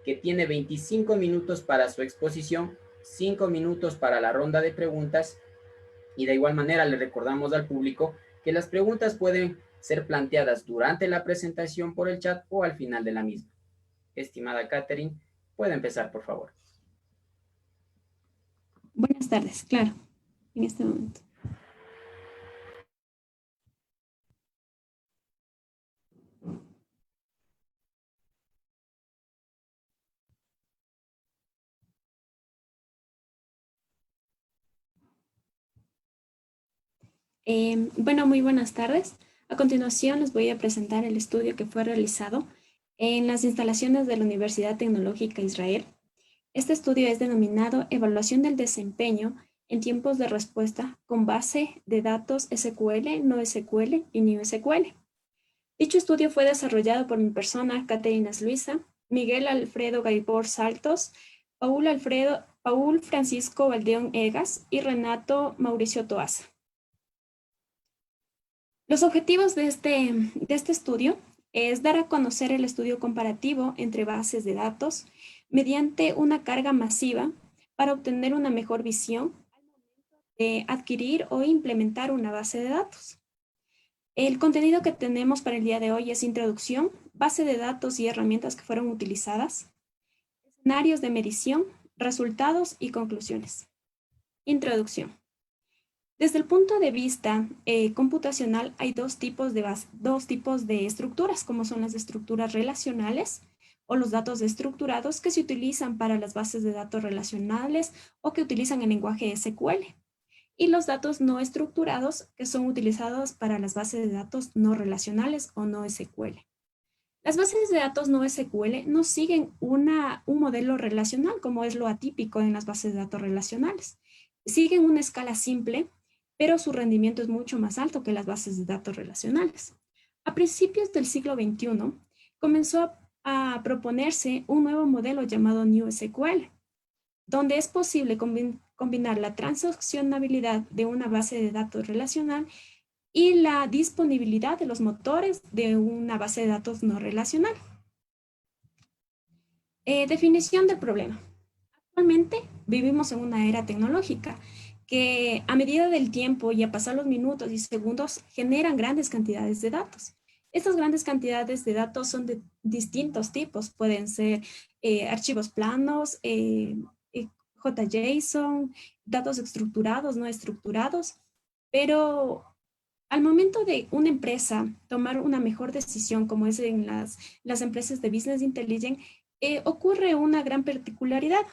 que tiene 25 minutos para su exposición, 5 minutos para la ronda de preguntas, y de igual manera le recordamos al público que las preguntas pueden ser planteadas durante la presentación por el chat o al final de la misma. Estimada Catherine, puede empezar, por favor. Buenas tardes, claro, en este momento. Bueno, muy buenas tardes. A continuación les voy a presentar el estudio que fue realizado en las instalaciones de la Universidad Tecnológica Israel. Este estudio es denominado Evaluación del desempeño en tiempos de respuesta con base de datos SQL, no SQL y NewSQL. Dicho estudio fue desarrollado por mi persona, Caterina Luisa, Miguel Alfredo Gaibor Saltos, Paul Francisco Valdeón Egas y Renato Mauricio Toaza. Los objetivos de este estudio es dar a conocer el estudio comparativo entre bases de datos mediante una carga masiva para obtener una mejor visión de adquirir o implementar una base de datos. El contenido que tenemos para el día de hoy es introducción, base de datos y herramientas que fueron utilizadas, escenarios de medición, resultados y conclusiones. Introducción. Desde el punto de vista computacional hay dos tipos de estructuras, como son las estructuras relacionales o los datos estructurados que se utilizan para las bases de datos relacionales o que utilizan el lenguaje SQL. Y los datos no estructurados que son utilizados para las bases de datos no relacionales o no SQL. Las bases de datos no SQL no siguen un modelo relacional como es lo atípico en las bases de datos relacionales. Siguen una escala simple, pero su rendimiento es mucho más alto que las bases de datos relacionales. A principios del siglo XXI comenzó a proponerse un nuevo modelo llamado NewSQL, donde es posible combinar la transaccionabilidad de una base de datos relacional y la disponibilidad de los motores de una base de datos no relacional. Definición del problema. Actualmente vivimos en una era tecnológica que a medida del tiempo y a pasar los minutos y segundos generan grandes cantidades de datos. Estas grandes cantidades de datos son de distintos tipos. Pueden ser archivos planos, JSON, datos estructurados, no estructurados, pero al momento de una empresa tomar una mejor decisión, como es en las empresas de Business Intelligence, ocurre una gran particularidad,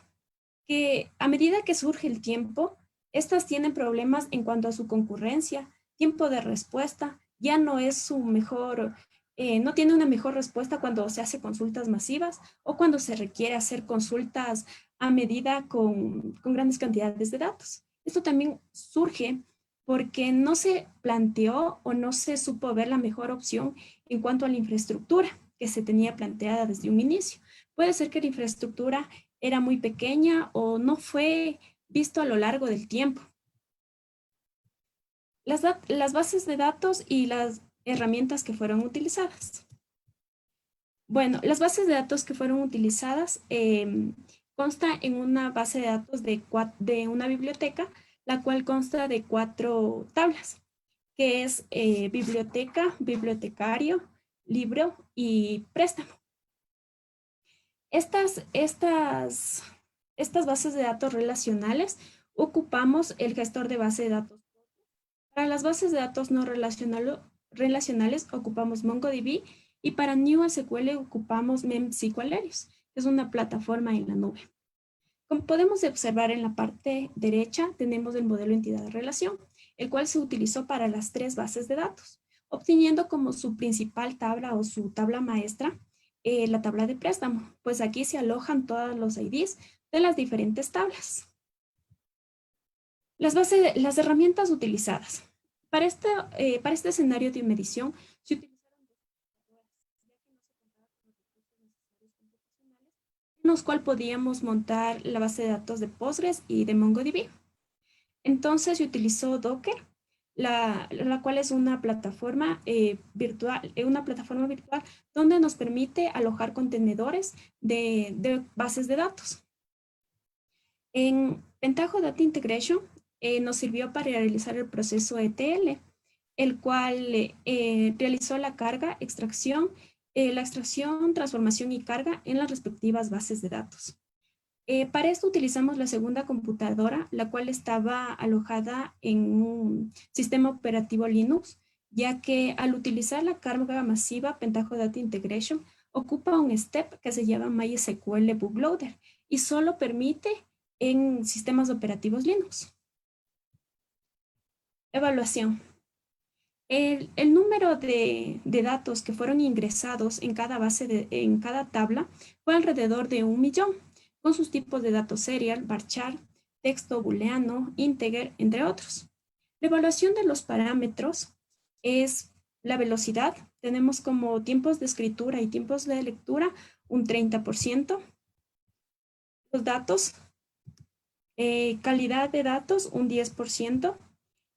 que a medida que surge el tiempo, estas tienen problemas en cuanto a su concurrencia, tiempo de respuesta, ya no es su mejor, no tiene una mejor respuesta cuando se hace consultas masivas o cuando se requiere hacer consultas a medida con grandes cantidades de datos. Esto también surge porque no se planteó o no se supo ver la mejor opción en cuanto a la infraestructura que se tenía planteada desde un inicio. Puede ser que la infraestructura era muy pequeña o no fue visto a lo largo del tiempo. Las bases de datos y las herramientas que fueron utilizadas. Bueno, las bases de datos que fueron utilizadas consta en una base de datos de una biblioteca, la cual consta de 4 tablas, que es biblioteca, bibliotecario, libro y préstamo. Estas bases de datos relacionales ocupamos el gestor de base de datos. Para las bases de datos no relacionales ocupamos MongoDB y para NewSQL ocupamos MemSQLarios, que es una plataforma en la nube. Como podemos observar en la parte derecha, tenemos el modelo entidad de relación, el cual se utilizó para las 3 bases de datos, obteniendo como su principal tabla o su tabla maestra la tabla de préstamo, pues aquí se alojan todos los IDs de las diferentes tablas. Las herramientas utilizadas. Para este escenario de medición se utilizaron en los cuales podíamos montar la base de datos de Postgres y de MongoDB. Entonces se utilizó Docker, la cual es una plataforma virtual donde nos permite alojar contenedores de bases de datos. En Pentaho Data Integration nos sirvió para realizar el proceso ETL, el cual realizó la extracción, transformación y carga en las respectivas bases de datos. Para esto utilizamos la segunda computadora, la cual estaba alojada en un sistema operativo Linux, ya que al utilizar la carga masiva Pentaho Data Integration, ocupa un step que se llama MySQL Bootloader y solo permite en sistemas operativos Linux. Evaluación. El número de datos que fueron ingresados en en cada tabla fue alrededor de 1.000.000, con sus tipos de datos serial, varchar, texto booleano, integer, entre otros. La evaluación de los parámetros es la velocidad. Tenemos como tiempos de escritura y tiempos de lectura un 30%. Los datos, calidad de datos un 10%.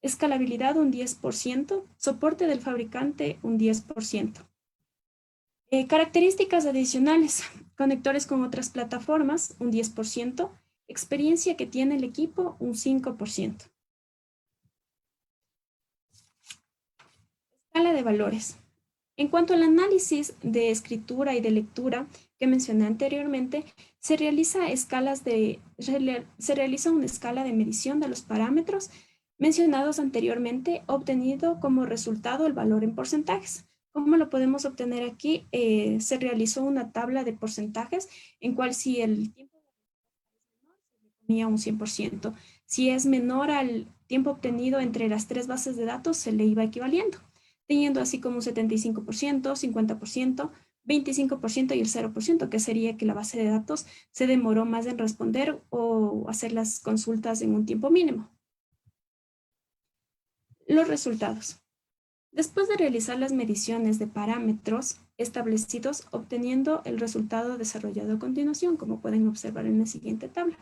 Escalabilidad un 10%, soporte del fabricante un 10%. Características adicionales, conectores con otras plataformas un 10%, experiencia que tiene el equipo un 5%. Escala de valores. En cuanto al análisis de escritura y de lectura que mencioné anteriormente, se realiza una escala de medición de los parámetros mencionados anteriormente, obtenido como resultado el valor en porcentajes. ¿Cómo lo podemos obtener aquí? Se realizó una tabla de porcentajes en cual si el tiempo de respuesta es menor, se le ponía un 100%. Si es menor al tiempo obtenido entre las tres bases de datos, se le iba equivaliendo, teniendo así como un 75%, 50%, 25% y el 0%, que sería que la base de datos se demoró más en responder o hacer las consultas en un tiempo mínimo. Los resultados. Después de realizar las mediciones de parámetros establecidos, obteniendo el resultado desarrollado a continuación, como pueden observar en la siguiente tabla.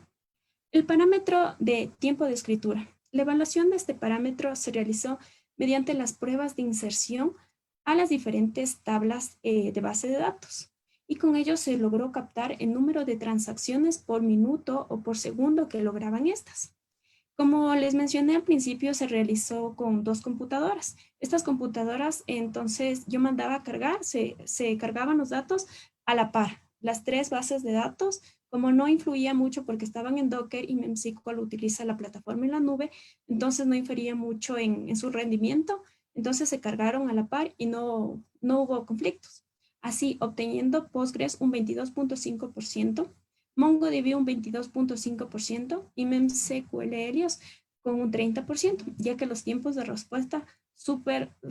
El parámetro de tiempo de escritura. La evaluación de este parámetro se realizó mediante las pruebas de inserción a las diferentes tablas de base de datos. Y con ello se logró captar el número de transacciones por minuto o por segundo que lograban estas. Como les mencioné al principio, se realizó con 2 computadoras. Estas computadoras, entonces, yo mandaba a cargar, se cargaban los datos a la par. Las 3 bases de datos, como no influía mucho porque estaban en Docker y MemSQL utiliza la plataforma en la nube, entonces no infería mucho en su rendimiento. Entonces se cargaron a la par y no hubo conflictos. Así, obteniendo Postgres un 22.5%, MongoDB un 22.5% y MemSQL Helios con un 30%, ya que los tiempos de respuesta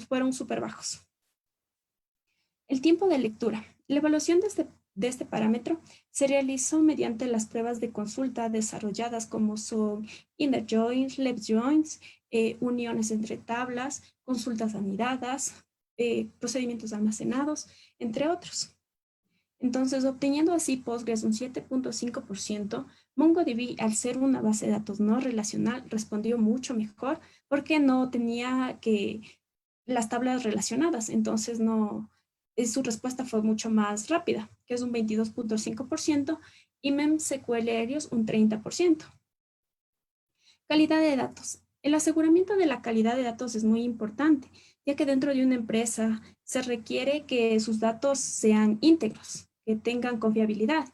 fueron súper bajos. El tiempo de lectura. La evaluación de este parámetro se realizó mediante las pruebas de consulta desarrolladas como son inner joins, left joins, uniones entre tablas, consultas anidadas, procedimientos almacenados, entre otros. Entonces, obteniendo así Postgres un 7.5%, MongoDB, al ser una base de datos no relacional, respondió mucho mejor porque no tenía las tablas relacionadas. Entonces, su respuesta fue mucho más rápida, que es un 22.5%, y MemSQL Helios un 30%. Calidad de datos. El aseguramiento de la calidad de datos es muy importante, ya que dentro de una empresa se requiere que sus datos sean íntegros, que tengan confiabilidad.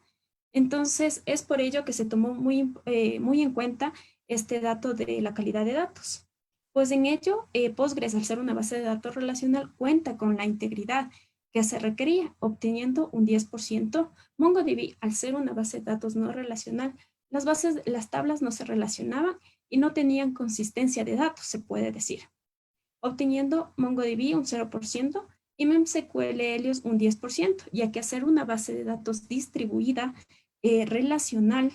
Entonces, es por ello que se tomó muy en cuenta este dato de la calidad de datos. Pues en ello, Postgres, al ser una base de datos relacional, cuenta con la integridad que se requería, obteniendo un 10%. MongoDB, al ser una base de datos no relacional, las tablas no se relacionaban y no tenían consistencia de datos, se puede decir, obteniendo MongoDB un 0% y MemSQL Helios un 10%, ya que hacer una base de datos distribuida, relacional,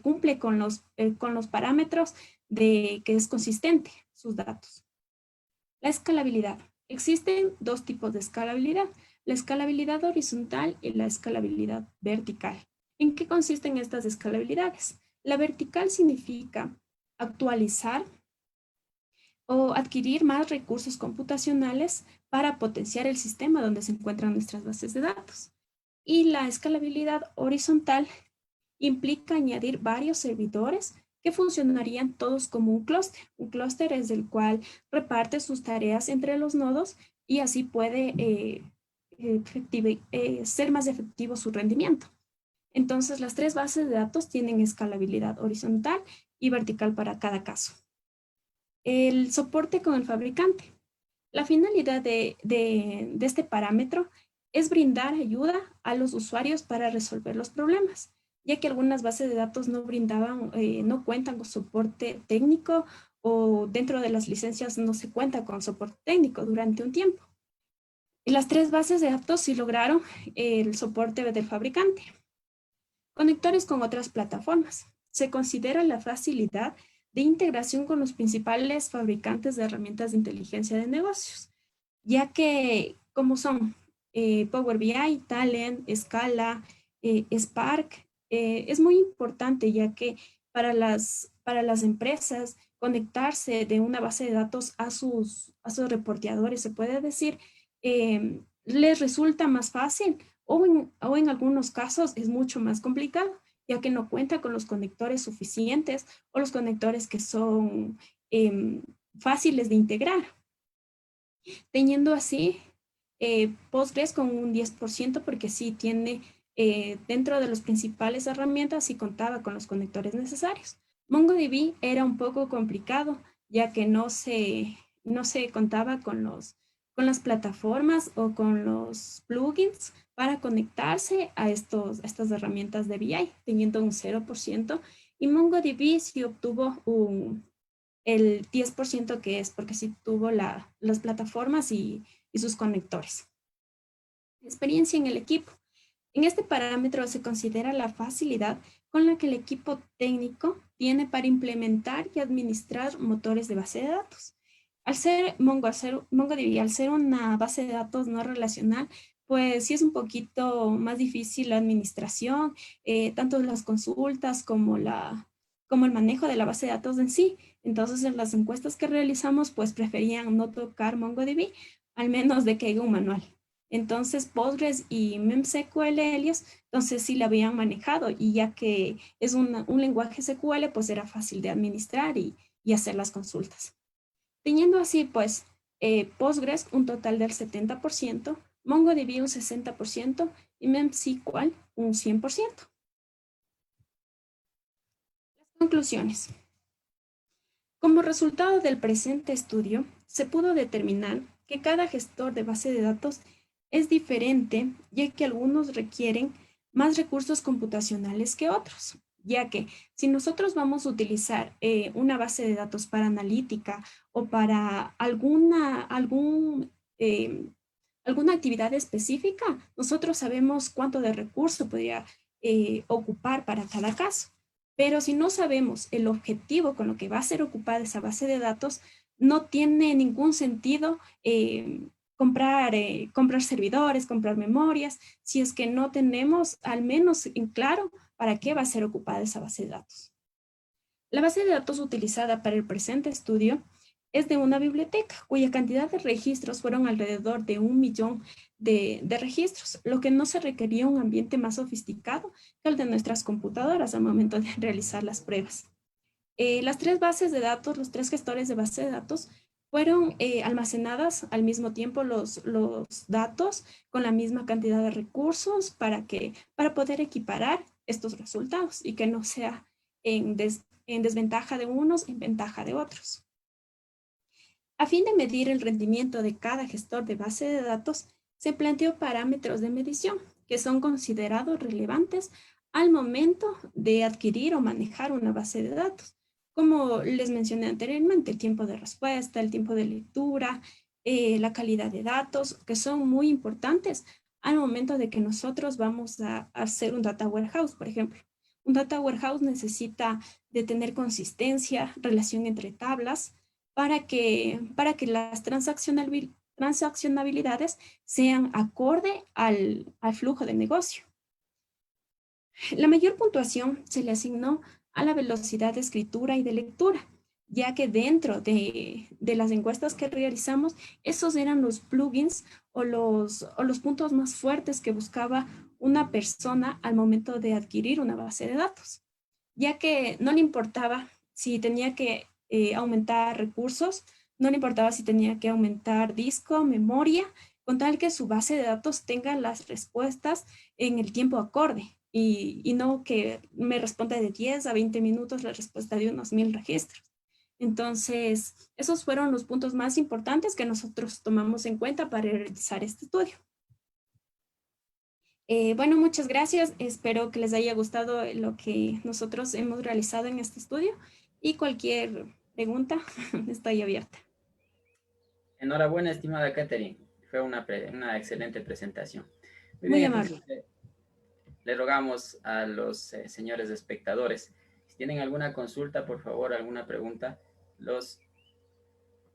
cumple con los parámetros de que es consistente sus datos. La escalabilidad. Existen 2 tipos de escalabilidad, la escalabilidad horizontal y la escalabilidad vertical. ¿En qué consisten estas escalabilidades? La vertical significa actualizar o adquirir más recursos computacionales para potenciar el sistema donde se encuentran nuestras bases de datos. Y la escalabilidad horizontal implica añadir varios servidores que funcionarían todos como un clúster. Un clúster es el cual reparte sus tareas entre los nodos y así puede ser más efectivo su rendimiento. Entonces, las tres bases de datos tienen escalabilidad horizontal y vertical para cada caso. El soporte con el fabricante. La finalidad de este parámetro es brindar ayuda a los usuarios para resolver los problemas, ya que algunas bases de datos no brindaban, no cuentan con soporte técnico o dentro de las licencias no se cuenta con soporte técnico durante un tiempo. Y las tres bases de datos sí lograron el soporte del fabricante. Conectores con otras plataformas. Se considera la facilidad de integración con los principales fabricantes de herramientas de inteligencia de negocios, ya que como son Power BI, Talent, Scala, Spark, es muy importante ya que para las empresas conectarse de una base de datos a sus reporteadores, se puede decir, les resulta más fácil o en algunos casos es mucho más complicado, ya que no cuenta con los conectores suficientes o los conectores que son fáciles de integrar. Teniendo así Postgres con un 10% porque sí tiene dentro de las principales herramientas y contaba con los conectores necesarios. MongoDB era un poco complicado ya que no se contaba con las plataformas o con los plugins para conectarse a estas herramientas de BI, teniendo un 0%, y MongoDB sí obtuvo el 10% que es porque sí tuvo las plataformas y sus conectores. Experiencia en el equipo. En este parámetro se considera la facilidad con la que el equipo técnico tiene para implementar y administrar motores de base de datos. Al ser MongoDB, al ser una base de datos no relacional, pues sí es un poquito más difícil la administración, tanto las consultas como el manejo de la base de datos en sí. Entonces, en las encuestas que realizamos, pues preferían no tocar MongoDB, al menos de que haya un manual. Entonces, Postgres y MemSQL Alias, entonces sí la habían manejado y ya que es un lenguaje SQL, pues era fácil de administrar y hacer las consultas. Teniendo así, pues, Postgres un total del 70%, MongoDB un 60% y MemSQL un 100%. Las conclusiones. Como resultado del presente estudio, se pudo determinar que cada gestor de base de datos es diferente, ya que algunos requieren más recursos computacionales que otros, ya que si nosotros vamos a utilizar una base de datos para analítica o para alguna actividad específica, nosotros sabemos cuánto de recurso podría ocupar para cada caso. Pero si no sabemos el objetivo con lo que va a ser ocupada esa base de datos, no tiene ningún sentido comprar servidores, comprar memorias, si es que no tenemos al menos en claro para qué va a ser ocupada esa base de datos. La base de datos utilizada para el presente estudio es de una biblioteca cuya cantidad de registros fueron alrededor de 1 millón de registros, lo que no se requería un ambiente más sofisticado que el de nuestras computadoras al momento de realizar las pruebas. Las tres bases de datos, los tres gestores de base de datos, fueron almacenadas al mismo tiempo los datos con la misma cantidad de recursos para poder equiparar estos resultados y que no sea en desventaja de unos, en ventaja de otros. A fin de medir el rendimiento de cada gestor de base de datos, se planteó parámetros de medición que son considerados relevantes al momento de adquirir o manejar una base de datos. Como les mencioné anteriormente, el tiempo de respuesta, el tiempo de lectura, la calidad de datos, que son muy importantes al momento de que nosotros vamos a hacer un data warehouse, por ejemplo. Un data warehouse necesita de tener consistencia, relación entre tablas, para que las transaccionabilidades sean acorde al flujo de negocio. La mayor puntuación se le asignó a la velocidad de escritura y de lectura, ya que dentro de las encuestas que realizamos, esos eran los plugins o los puntos más fuertes que buscaba una persona al momento de adquirir una base de datos, ya que no le importaba si tenía que aumentar recursos, no le importaba si tenía que aumentar disco, memoria, con tal que su base de datos tenga las respuestas en el tiempo acorde y no que me responda de 10 a 20 minutos la respuesta de unos 1000 registros. Entonces, esos fueron los puntos más importantes que nosotros tomamos en cuenta para realizar este estudio. Bueno, muchas gracias. Espero que les haya gustado lo que nosotros hemos realizado en este estudio y cualquier pregunta, estoy abierta. Enhorabuena, estimada Catherine. Fue una excelente presentación. Muy Muy bien, amable. entonces le rogamos a los señores espectadores, si tienen alguna consulta, por favor, alguna pregunta, los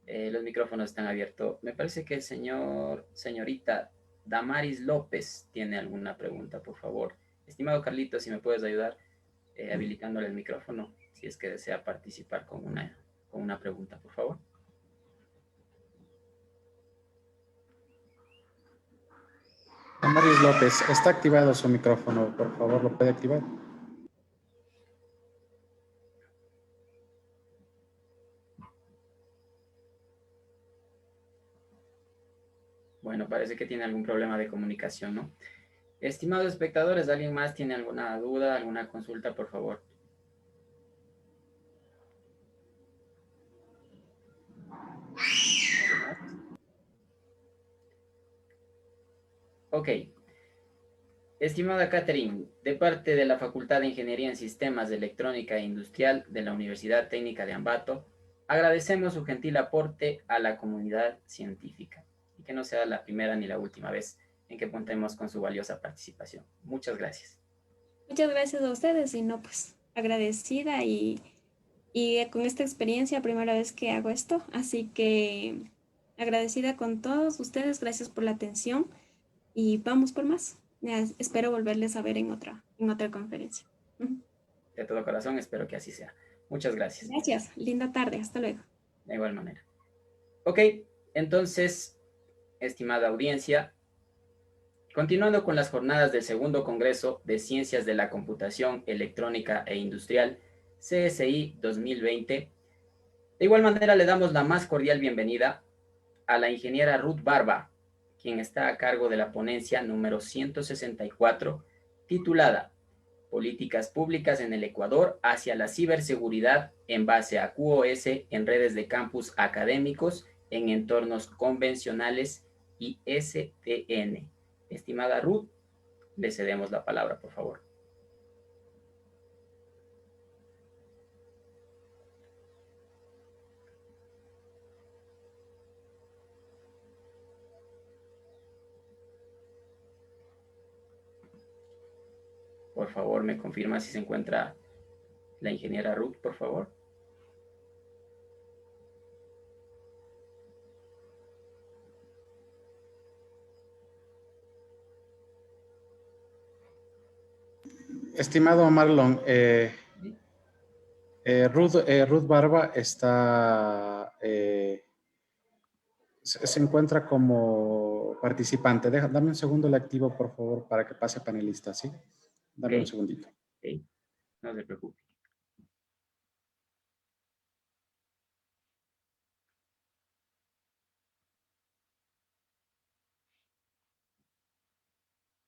micrófonos están abiertos. Me parece que señorita Damaris López tiene alguna pregunta, por favor. Estimado Carlitos, si me puedes ayudar habilitándole el micrófono, si es que desea participar con una pregunta, por favor. Damaris López, está activado su micrófono, por favor, ¿lo puede activar? Bueno, parece que tiene algún problema de comunicación, ¿no? Estimados espectadores, ¿alguien más tiene alguna duda, alguna consulta, por favor? Ok. Estimada Catherine, de parte de la Facultad de Ingeniería en Sistemas de Electrónica e Industrial de la Universidad Técnica de Ambato, agradecemos su gentil aporte a la comunidad científica y que no sea la primera ni la última vez en que contemos con su valiosa participación. Muchas gracias. Muchas gracias a ustedes y no, pues agradecida y con esta experiencia, primera vez que hago esto, así que agradecida con todos ustedes, gracias por la atención y vamos por más. Espero volverles a ver en otra conferencia. De todo corazón, espero que así sea. Muchas gracias. Gracias, linda tarde, hasta luego. De igual manera. Ok, entonces, estimada audiencia, continuando con las jornadas del segundo Congreso de Ciencias de la Computación Electrónica e Industrial, CSI 2020, de igual manera le damos la más cordial bienvenida a la ingeniera Ruth Barba, quien está a cargo de la ponencia número 164, titulada Políticas Públicas en el Ecuador hacia la ciberseguridad en base a QoS en redes de campus académicos en entornos convencionales y STN. Estimada Ruth, le cedemos la palabra, por favor. Por favor, me confirma si se encuentra la ingeniera Ruth, por favor. Estimado Marlon, Ruth Barba se encuentra como participante. Dame un segundo, le activo, por favor, para que pase panelista, ¿sí? Dame un segundito. Okay. No se preocupe.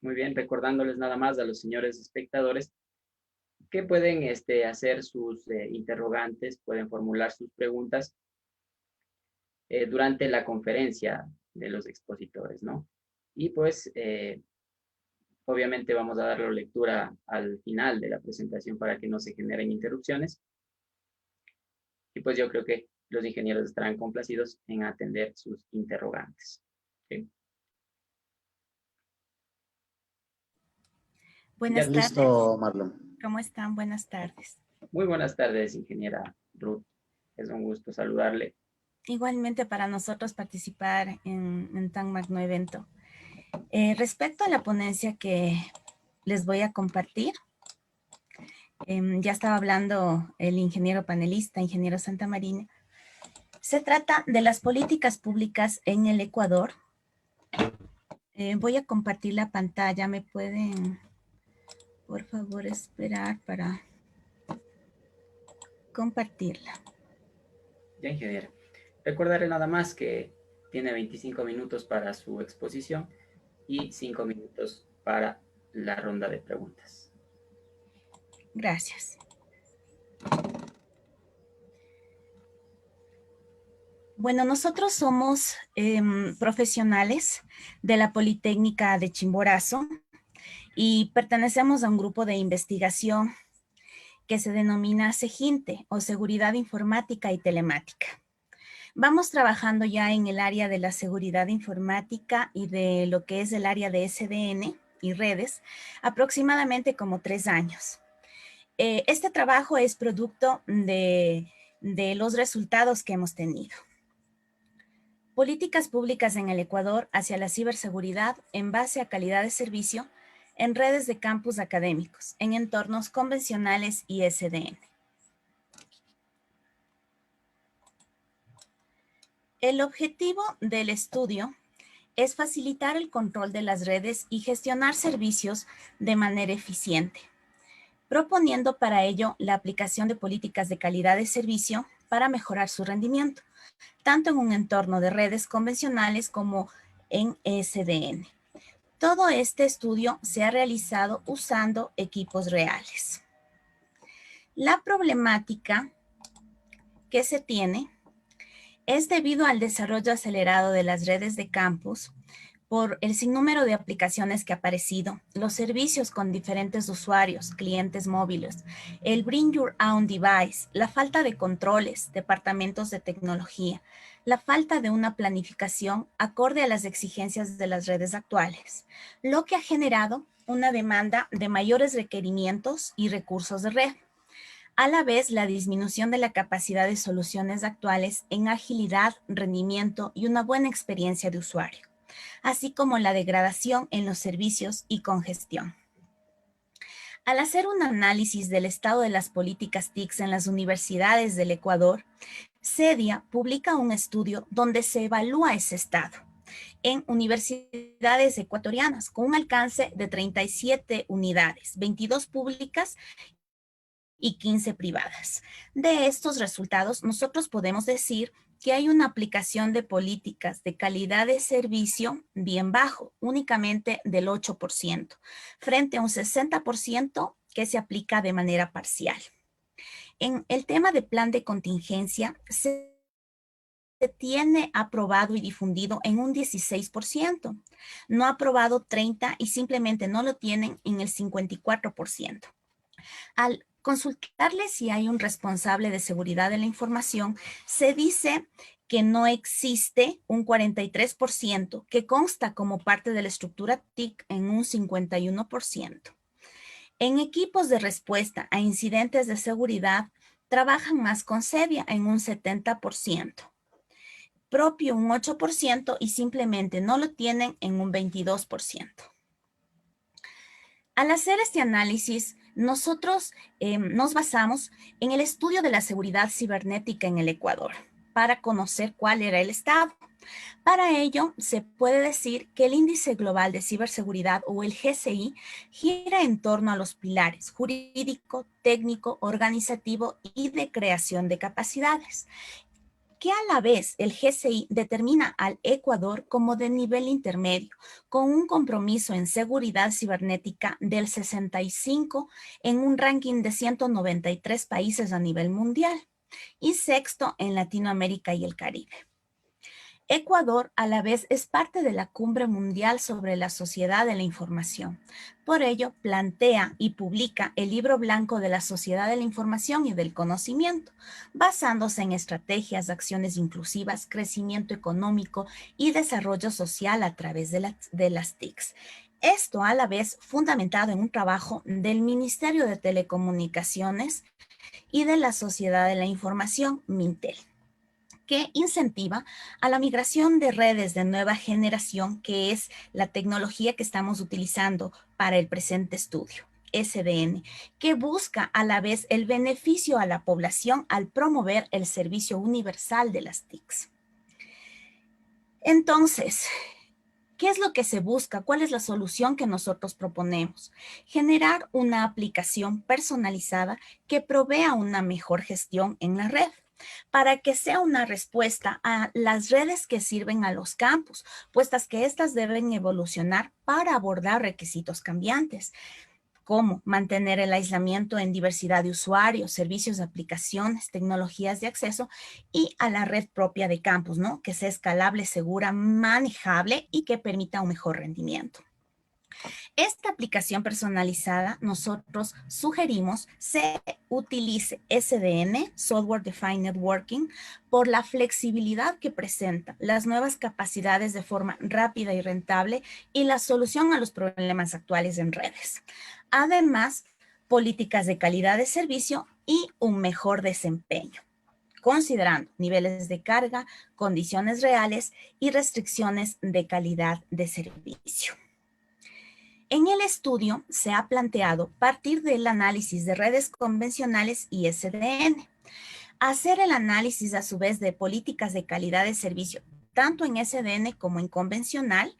Muy bien, recordándoles nada más a los señores espectadores que pueden hacer sus interrogantes, pueden formular sus preguntas durante la conferencia de los expositores, ¿no? Y pues, obviamente vamos a darle lectura al final de la presentación para que no se generen interrupciones. Y pues yo creo que los ingenieros estarán complacidos en atender sus interrogantes. ¿Sí? Buenas tardes. Listo, Marlon. ¿Cómo están? Buenas tardes. Muy buenas tardes, ingeniera Ruth. Es un gusto saludarle. Igualmente para nosotros participar en tan magno evento. Respecto a la ponencia que les voy a compartir, ya estaba hablando el ingeniero panelista, ingeniero Santamarina. Se trata de las políticas públicas en el Ecuador. Voy a compartir la pantalla. ¿Me pueden, por favor, esperar para compartirla? Ya, ingeniero. Recordarle nada más que tiene 25 minutos para su exposición y 5 minutos para la ronda de preguntas. Gracias. Bueno, nosotros somos profesionales de la Politécnica de Chimborazo y pertenecemos a un grupo de investigación que se denomina SEGINTE, o Seguridad Informática y Telemática. Vamos trabajando ya en el área de la seguridad informática y de lo que es el área de SDN y redes, aproximadamente como 3 años. Este trabajo es producto de los resultados que hemos tenido. Políticas públicas en el Ecuador hacia la ciberseguridad en base a calidad de servicio en redes de campus académicos, en entornos convencionales y SDN. El objetivo del estudio es facilitar el control de las redes y gestionar servicios de manera eficiente, proponiendo para ello la aplicación de políticas de calidad de servicio para mejorar su rendimiento, tanto en un entorno de redes convencionales como en SDN. Todo este estudio se ha realizado usando equipos reales. La problemática que se tiene es debido al desarrollo acelerado de las redes de campus por el sinnúmero de aplicaciones que ha aparecido, los servicios con diferentes usuarios, clientes móviles, el Bring Your Own Device, la falta de controles, departamentos de tecnología, la falta de una planificación acorde a las exigencias de las redes actuales, lo que ha generado una demanda de mayores requerimientos y recursos de red. A la vez, la disminución de la capacidad de soluciones actuales en agilidad, rendimiento y una buena experiencia de usuario, así como la degradación en los servicios y congestión. Al hacer un análisis del estado de las políticas TICs en las universidades del Ecuador, CEDIA publica un estudio donde se evalúa ese estado en universidades ecuatorianas con un alcance de 37 unidades, 22 públicas y 15 privadas. De estos resultados, nosotros podemos decir que hay una aplicación de políticas de calidad de servicio bien bajo, únicamente del 8%, frente a un 60% que se aplica de manera parcial. En el tema de plan de contingencia, se tiene aprobado y difundido en un 16%, no aprobado 30% y simplemente no lo tienen en el 54%. Al consultarle si hay un responsable de seguridad de la información, se dice que no existe un 43%, que consta como parte de la estructura TIC en un 51%. En equipos de respuesta a incidentes de seguridad, trabajan más con CEDIA en un 70%, propio un 8% y simplemente no lo tienen en un 22%. Al hacer este análisis, nosotros nos basamos en el estudio de la seguridad cibernética en el Ecuador para conocer cuál era el estado. Para ello, se puede decir que el Índice Global de Ciberseguridad o el GCI gira en torno a los pilares jurídico, técnico, organizativo y de creación de capacidades, que a la vez el GCI determina al Ecuador como de nivel intermedio, con un compromiso en seguridad cibernética del 65 en un ranking de 193 países a nivel mundial y sexto en Latinoamérica y el Caribe. Ecuador a la vez es parte de la Cumbre Mundial sobre la Sociedad de la Información. Por ello, plantea y publica el Libro Blanco de la Sociedad de la Información y del Conocimiento, basándose en estrategias de acciones inclusivas, crecimiento económico y desarrollo social a través de las TICs. Esto a la vez fundamentado en un trabajo del Ministerio de Telecomunicaciones y de la Sociedad de la Información, Mintel, que incentiva a la migración de redes de nueva generación, que es la tecnología que estamos utilizando para el presente estudio. SDN, que busca a la vez el beneficio a la población al promover el servicio universal de las TICs. Entonces, ¿qué es lo que se busca? ¿Cuál es la solución que nosotros proponemos? Generar una aplicación personalizada que provea una mejor gestión en la red, para que sea una respuesta a las redes que sirven a los campus, puestas que éstas deben evolucionar para abordar requisitos cambiantes, como mantener el aislamiento en diversidad de usuarios, servicios de aplicaciones, tecnologías de acceso y a la red propia de campus, ¿no? Que sea escalable, segura, manejable y que permita un mejor rendimiento. Esta aplicación personalizada, nosotros sugerimos se utilice SDN, Software Defined Networking, por la flexibilidad que presenta, las nuevas capacidades de forma rápida y rentable y la solución a los problemas actuales en redes. Además, políticas de calidad de servicio y un mejor desempeño, considerando niveles de carga, condiciones reales y restricciones de calidad de servicio. En el estudio se ha planteado partir del análisis de redes convencionales y SDN, hacer el análisis a su vez de políticas de calidad de servicio, tanto en SDN como en convencional,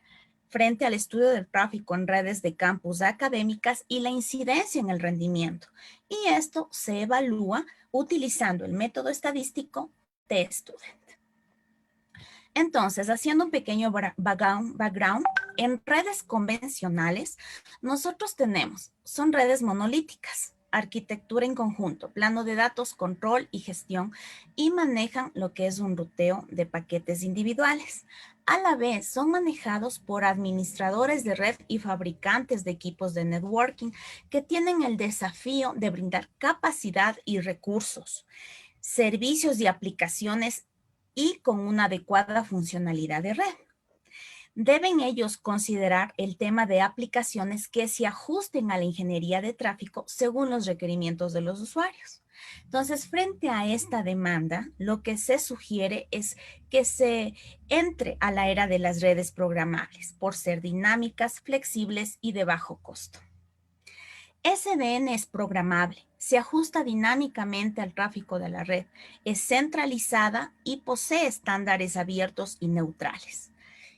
frente al estudio del tráfico en redes de campus académicas y la incidencia en el rendimiento. Y esto se evalúa utilizando el método estadístico T-Student. Entonces, haciendo un pequeño background, en redes convencionales, nosotros son redes monolíticas, arquitectura en conjunto, plano de datos, control y gestión, y manejan lo que es un ruteo de paquetes individuales. A la vez, son manejados por administradores de red y fabricantes de equipos de networking que tienen el desafío de brindar capacidad y recursos, servicios y aplicaciones y con una adecuada funcionalidad de red. Deben ellos considerar el tema de aplicaciones que se ajusten a la ingeniería de tráfico según los requerimientos de los usuarios. Entonces, frente a esta demanda, lo que se sugiere es que se entre a la era de las redes programables por ser dinámicas, flexibles y de bajo costo. SDN es programable, se ajusta dinámicamente al tráfico de la red, es centralizada y posee estándares abiertos y neutrales.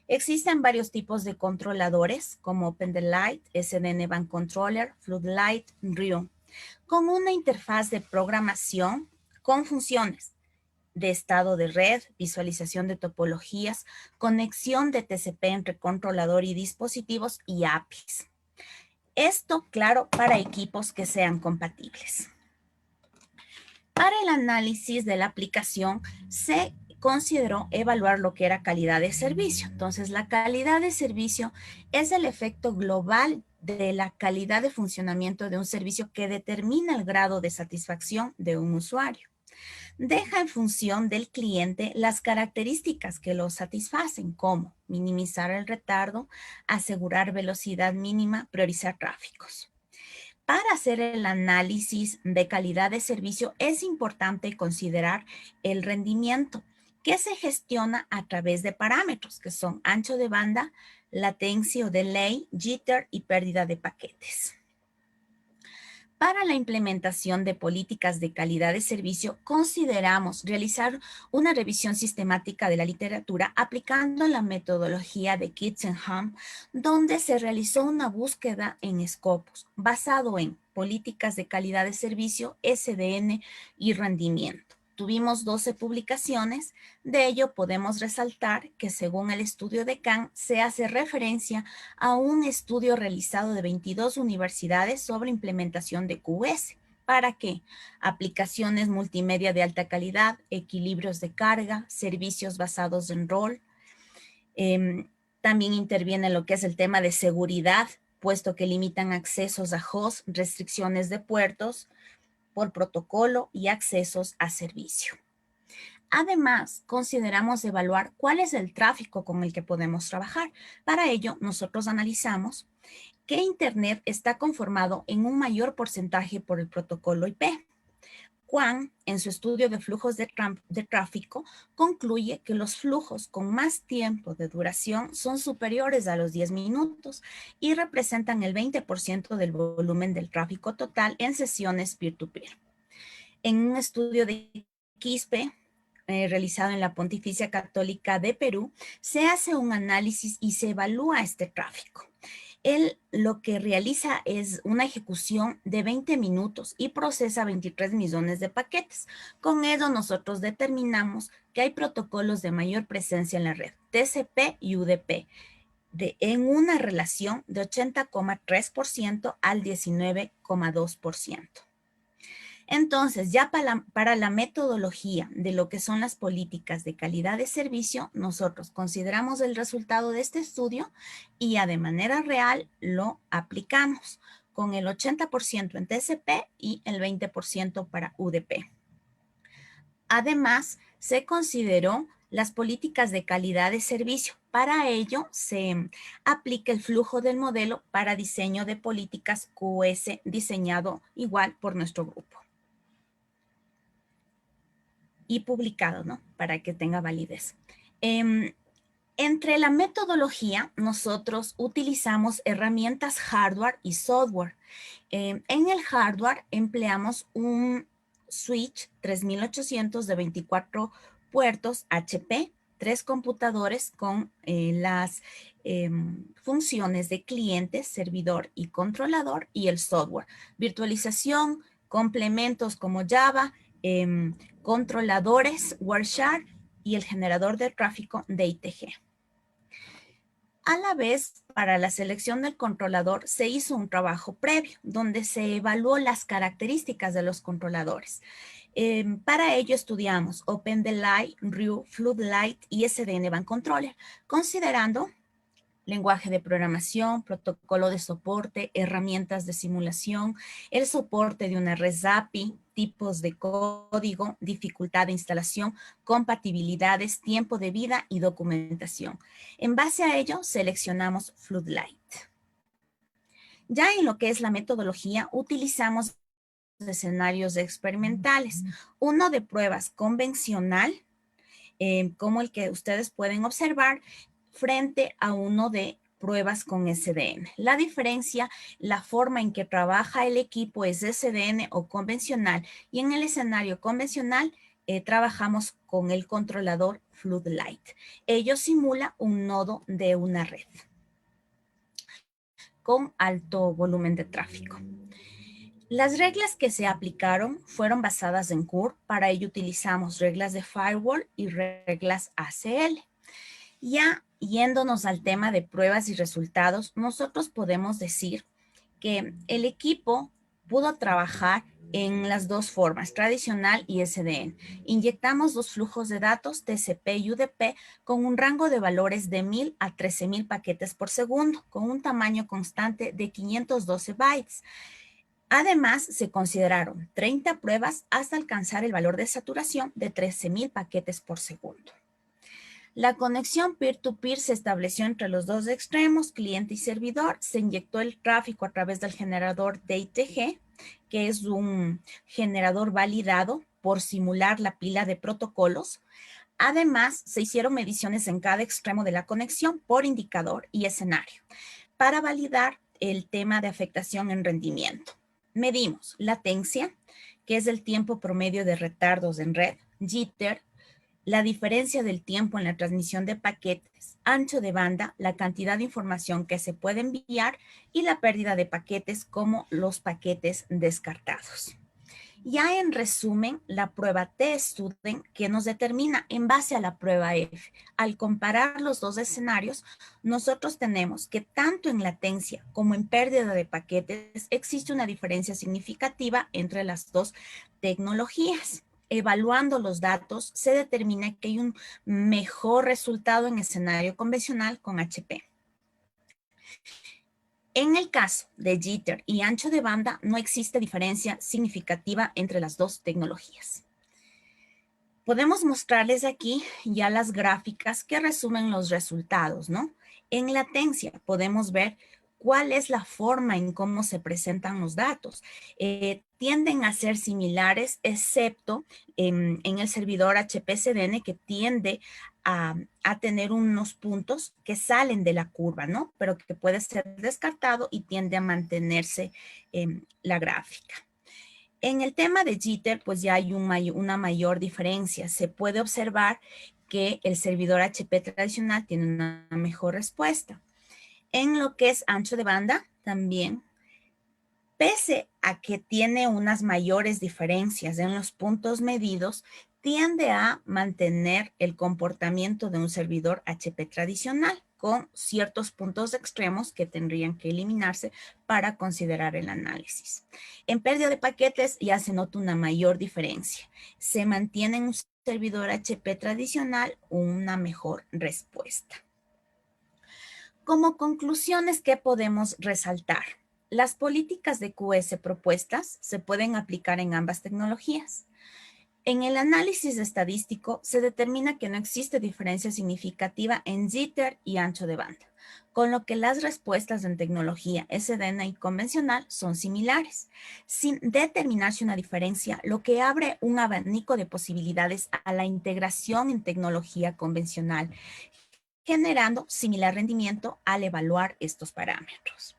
Existen varios tipos de controladores como OpenDelight, SDN Band Controller, Floodlight, Rio, con una interfaz de programación con funciones de estado de red, visualización de topologías, conexión de TCP entre controlador y dispositivos y APIs. Esto, claro, para equipos que sean compatibles. Para el análisis de la aplicación se consideró evaluar lo que era calidad de servicio. Entonces, la calidad de servicio es el efecto global de la calidad de funcionamiento de un servicio que determina el grado de satisfacción de un usuario. Deja en función del cliente las características que lo satisfacen, como minimizar el retardo, asegurar velocidad mínima, priorizar tráficos. Para hacer el análisis de calidad de servicio es importante considerar el rendimiento, que se gestiona a través de parámetros que son ancho de banda, latencia o delay, jitter y pérdida de paquetes. Para la implementación de políticas de calidad de servicio, consideramos realizar una revisión sistemática de la literatura aplicando la metodología de Kitzenham, donde se realizó una búsqueda en Scopus, basado en políticas de calidad de servicio, SDN y rendimiento. Tuvimos 12 publicaciones, de ello podemos resaltar que según el estudio de Kahn se hace referencia a un estudio realizado de 22 universidades sobre implementación de QS. ¿Para qué? Aplicaciones multimedia de alta calidad, equilibrios de carga, servicios basados en rol. También interviene lo que es el tema de seguridad, puesto que limitan accesos a host, restricciones de puertos, por protocolo y accesos a servicio. Además, consideramos evaluar cuál es el tráfico con el que podemos trabajar. Para ello, nosotros analizamos que Internet está conformado en un mayor porcentaje por el protocolo IP. Kwan, en su estudio de flujos de tráfico, concluye que los flujos con más tiempo de duración son superiores a los 10 minutos y representan el 20% del volumen del tráfico total en sesiones peer-to-peer. En un estudio de Quispe, realizado en la Pontificia Católica de Perú, se hace un análisis y se evalúa este tráfico. Él lo que realiza es una ejecución de 20 minutos y procesa 23 millones de paquetes. Con ello nosotros determinamos que hay protocolos de mayor presencia en la red, TCP y UDP, en una relación de 80,3% al 19,2%. Entonces, ya para la metodología de lo que son las políticas de calidad de servicio, nosotros consideramos el resultado de este estudio y ya de manera real lo aplicamos con el 80% en TCP y el 20% para UDP. Además, se consideró las políticas de calidad de servicio. Para ello, se aplica el flujo del modelo para diseño de políticas QS diseñado igual por nuestro grupo y publicado, ¿no? Para que tenga validez. Entre la metodología, nosotros utilizamos herramientas hardware y software. En el hardware empleamos un switch 3800 de 24 puertos HP, 3 computadores con las funciones de cliente, servidor y controlador, y el software, virtualización, complementos como Java, controladores, Wireshark y el generador de tráfico de ITG. A la vez, para la selección del controlador se hizo un trabajo previo donde se evaluó las características de los controladores. Para ello estudiamos OpenDLI, RUE, Floodlight y SDN Van Controller, considerando lenguaje de programación, protocolo de soporte, herramientas de simulación, el soporte de una red API, tipos de código, dificultad de instalación, compatibilidades, tiempo de vida y documentación. En base a ello, seleccionamos Floodlight. Ya en lo que es la metodología, utilizamos escenarios experimentales. Uno de pruebas convencional, como el que ustedes pueden observar, frente a uno de pruebas con SDN. La diferencia, la forma en que trabaja el equipo es SDN o convencional, y en el escenario convencional trabajamos con el controlador Floodlight. Ello simula un nodo de una red con alto volumen de tráfico. Las reglas que se aplicaron fueron basadas en CUR. Para ello utilizamos reglas de firewall y reglas ACL. Ya yéndonos al tema de pruebas y resultados, nosotros podemos decir que el equipo pudo trabajar en las dos formas, tradicional y SDN. Inyectamos dos flujos de datos, TCP y UDP, con un rango de valores de 1000 a 13000 paquetes por segundo, con un tamaño constante de 512 bytes. Además, se consideraron 30 pruebas hasta alcanzar el valor de saturación de 13000 paquetes por segundo. La conexión peer-to-peer se estableció entre los dos extremos, cliente y servidor. Se inyectó el tráfico a través del generador de ITG, que es un generador validado por simular la pila de protocolos. Además, se hicieron mediciones en cada extremo de la conexión por indicador y escenario para validar el tema de afectación en rendimiento. Medimos latencia, que es el tiempo promedio de retardos en red, jitter, la diferencia del tiempo en la transmisión de paquetes, ancho de banda, la cantidad de información que se puede enviar y la pérdida de paquetes como los paquetes descartados. Ya en resumen, la prueba T-Student que nos determina en base a la prueba F. Al comparar los dos escenarios, nosotros tenemos que tanto en latencia como en pérdida de paquetes existe una diferencia significativa entre las dos tecnologías. Evaluando los datos, se determina que hay un mejor resultado en escenario convencional con HP. En el caso de jitter y ancho de banda, no existe diferencia significativa entre las dos tecnologías. Podemos mostrarles aquí ya las gráficas que resumen los resultados, ¿no? En latencia podemos ver cuál es la forma en cómo se presentan los datos. Tienden a ser similares, excepto en el servidor HPCDN, que tiende a tener unos puntos que salen de la curva, ¿no? Pero que puede ser descartado y tiende a mantenerse la gráfica. En el tema de jitter, pues ya hay una mayor diferencia. Se puede observar que el servidor HP tradicional tiene una mejor respuesta. En lo que es ancho de banda, también, pese a que tiene unas mayores diferencias en los puntos medidos, tiende a mantener el comportamiento de un servidor HP tradicional con ciertos puntos extremos que tendrían que eliminarse para considerar el análisis. En pérdida de paquetes ya se nota una mayor diferencia. Se mantiene en un servidor HP tradicional una mejor respuesta. Como conclusiones, ¿qué podemos resaltar? Las políticas de QS propuestas se pueden aplicar en ambas tecnologías. En el análisis estadístico se determina que no existe diferencia significativa en jitter y ancho de banda, con lo que las respuestas en tecnología SDN y convencional son similares, sin determinarse una diferencia, lo que abre un abanico de posibilidades a la integración en tecnología convencional, generando similar rendimiento al evaluar estos parámetros.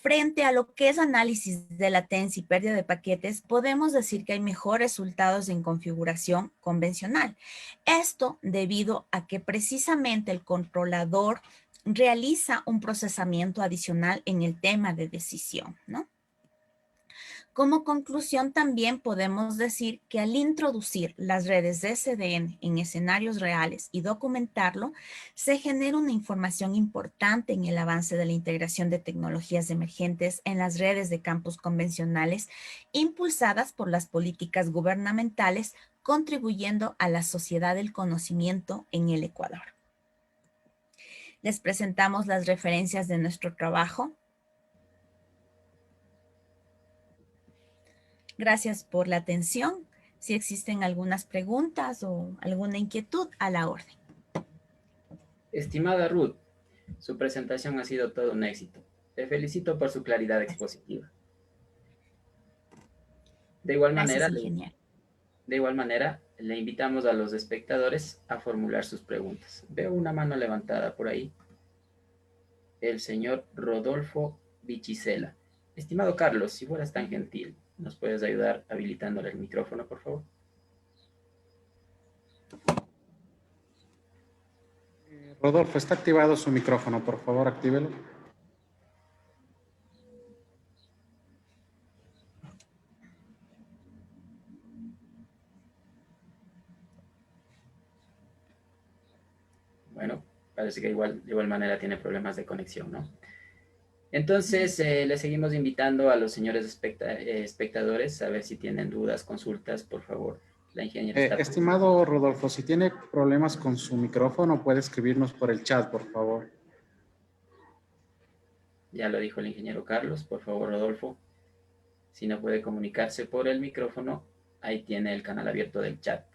Frente a lo que es análisis de latencia y pérdida de paquetes, podemos decir que hay mejores resultados en configuración convencional. Esto debido a que precisamente el controlador realiza un procesamiento adicional en el tema de decisión, ¿no? Como conclusión, también podemos decir que al introducir las redes de SDN en escenarios reales y documentarlo, se genera una información importante en el avance de la integración de tecnologías emergentes en las redes de campus convencionales, impulsadas por las políticas gubernamentales, contribuyendo a la sociedad del conocimiento en el Ecuador. Les presentamos las referencias de nuestro trabajo. Gracias por la atención. Si existen algunas preguntas o alguna inquietud, a la orden. Estimada Ruth, su presentación ha sido todo un éxito. Te felicito por su claridad expositiva. De igual manera, le invitamos a los espectadores a formular sus preguntas. Veo una mano levantada por ahí. El señor Rodolfo Vichisela. Estimado Carlos, si fueras tan gentil, ¿nos puedes ayudar habilitándole el micrófono, por favor? Rodolfo, está activado su micrófono, por favor, actívelo. Bueno, parece que de igual manera tiene problemas de conexión, ¿no? Entonces, le seguimos invitando a los señores espectadores a ver si tienen dudas, consultas, por favor. La ingeniera está... Estimado Rodolfo, si tiene problemas con su micrófono, puede escribirnos por el chat, por favor. Ya lo dijo el ingeniero Carlos. Por favor, Rodolfo, si no puede comunicarse por el micrófono, ahí tiene el canal abierto del chat.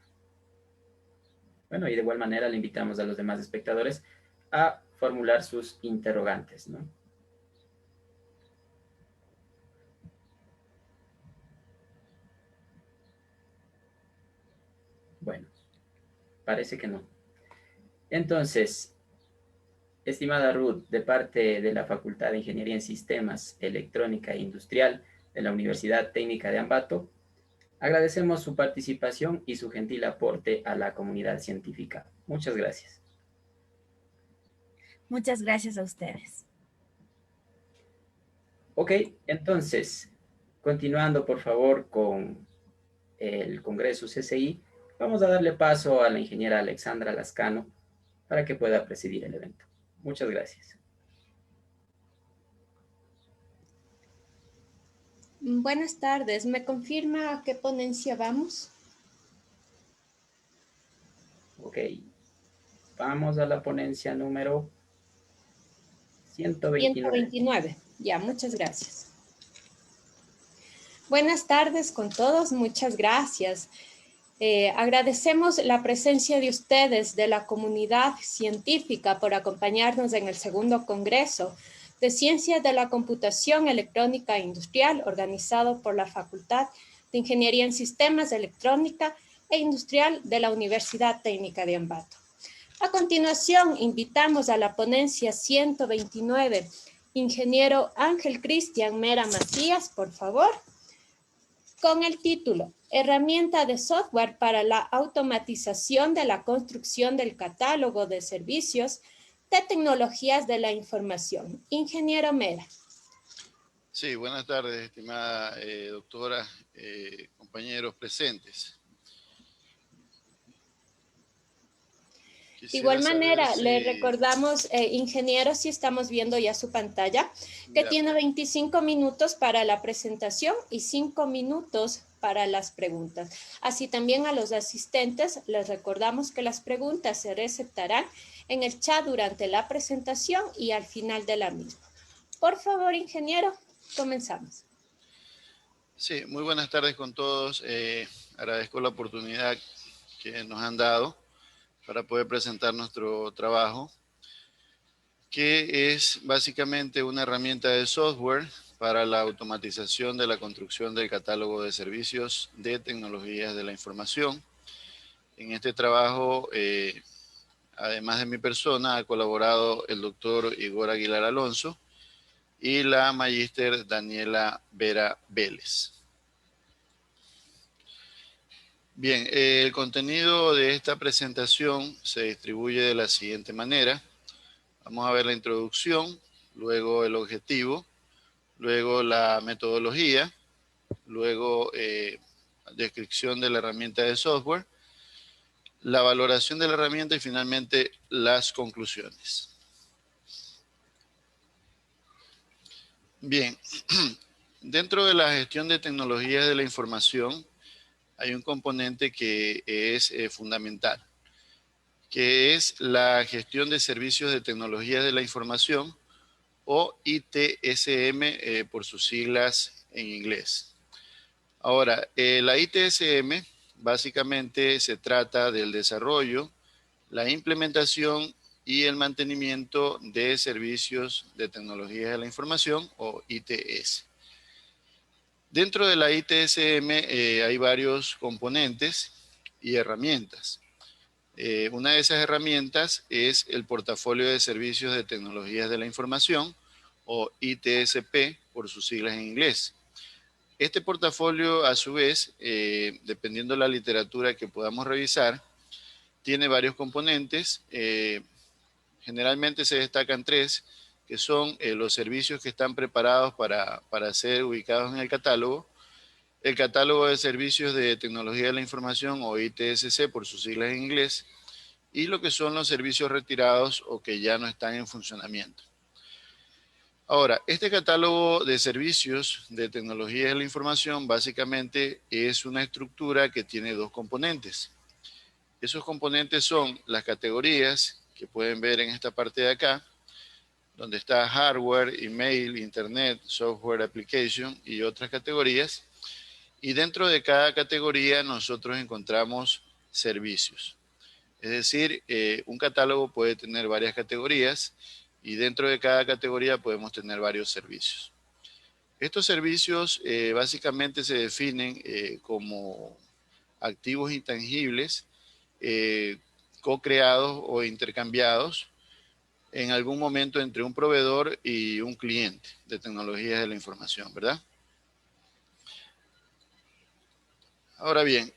Bueno, y de igual manera le invitamos a los demás espectadores a formular sus interrogantes, ¿no? Bueno, parece que no. Entonces, estimada Ruth, de parte de la Facultad de Ingeniería en Sistemas, Electrónica e Industrial de la Universidad Técnica de Ambato, agradecemos su participación y su gentil aporte a la comunidad científica. Muchas gracias. Muchas gracias a ustedes. Ok, entonces, continuando por favor con el Congreso CCI, vamos a darle paso a la ingeniera Alexandra Lascano para que pueda presidir el evento. Muchas gracias. Buenas tardes. ¿Me confirma a qué ponencia vamos? Ok. Vamos a la ponencia número 129. 129. Ya, muchas gracias. Buenas tardes con todos. Muchas gracias. Agradecemos la presencia de ustedes, de la comunidad científica, por acompañarnos en el segundo congreso de Ciencias de la Computación Electrónica e Industrial, organizado por la Facultad de Ingeniería en Sistemas Electrónica e Industrial de la Universidad Técnica de Ambato. A continuación, invitamos a la ponencia 129, ingeniero Ángel Cristian Mera Macías, por favor, con el título Herramienta de software para la automatización de la construcción del catálogo de servicios de tecnologías de la información. Ingeniero Mera. Sí, buenas tardes, estimada doctora, compañeros presentes. De igual manera, le recordamos, ingeniero, si estamos viendo ya su pantalla, que tiene 25 minutos para la presentación y 5 minutos para las preguntas. Así también a los asistentes les recordamos que las preguntas se receptarán en el chat durante la presentación y al final de la misma. Por favor, ingeniero, comenzamos. Sí, muy buenas tardes con todos. Agradezco la oportunidad que nos han dado para poder presentar nuestro trabajo, que es básicamente una herramienta de software para la automatización de la construcción del catálogo de servicios de tecnologías de la información. En este trabajo, además de mi persona, ha colaborado el doctor Igor Aguilar Alonso y la magíster Daniela Vera Vélez. Bien, el contenido de esta presentación se distribuye de la siguiente manera. Vamos a ver la introducción, luego el objetivo, luego la metodología, luego descripción de la herramienta de software, la valoración de la herramienta y finalmente las conclusiones. Bien, dentro de la gestión de tecnologías de la información hay un componente que es fundamental, que es la gestión de servicios de tecnologías de la información o ITSM por sus siglas en inglés. Ahora, la ITSM básicamente se trata del desarrollo, la implementación y el mantenimiento de servicios de tecnologías de la información o ITS. Dentro de la ITSM hay varios componentes y herramientas. Una de esas herramientas es el portafolio de servicios de tecnologías de la información o ITSP por sus siglas en inglés. Este portafolio, a su vez, dependiendo de la literatura que podamos revisar, tiene varios componentes. Generalmente se destacan tres, que son los servicios que están preparados para ser ubicados en el catálogo de servicios de tecnología de la información o ITSC por sus siglas en inglés, y lo que son los servicios retirados o que ya no están en funcionamiento. Ahora, este catálogo de servicios de tecnología de la información básicamente es una estructura que tiene dos componentes. Esos componentes son las categorías que pueden ver en esta parte de acá, donde está hardware, email, internet, software, application y otras categorías. Y dentro de cada categoría nosotros encontramos servicios. Es decir, un catálogo puede tener varias categorías y dentro de cada categoría podemos tener varios servicios. Estos servicios básicamente se definen como activos intangibles co-creados o intercambiados en algún momento entre un proveedor y un cliente de tecnologías de la información, ¿verdad? Ahora bien,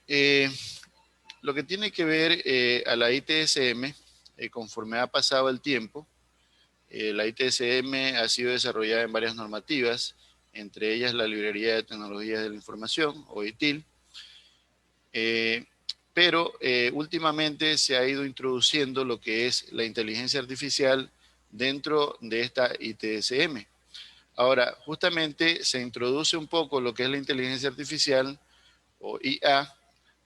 lo que tiene que ver a la ITSM, conforme ha pasado el tiempo, la ITSM ha sido desarrollada en varias normativas, entre ellas la Librería de Tecnologías de la Información, o ITIL, pero últimamente se ha ido introduciendo lo que es la inteligencia artificial dentro de esta ITSM. Ahora, justamente se introduce un poco lo que es la inteligencia artificial, o IA,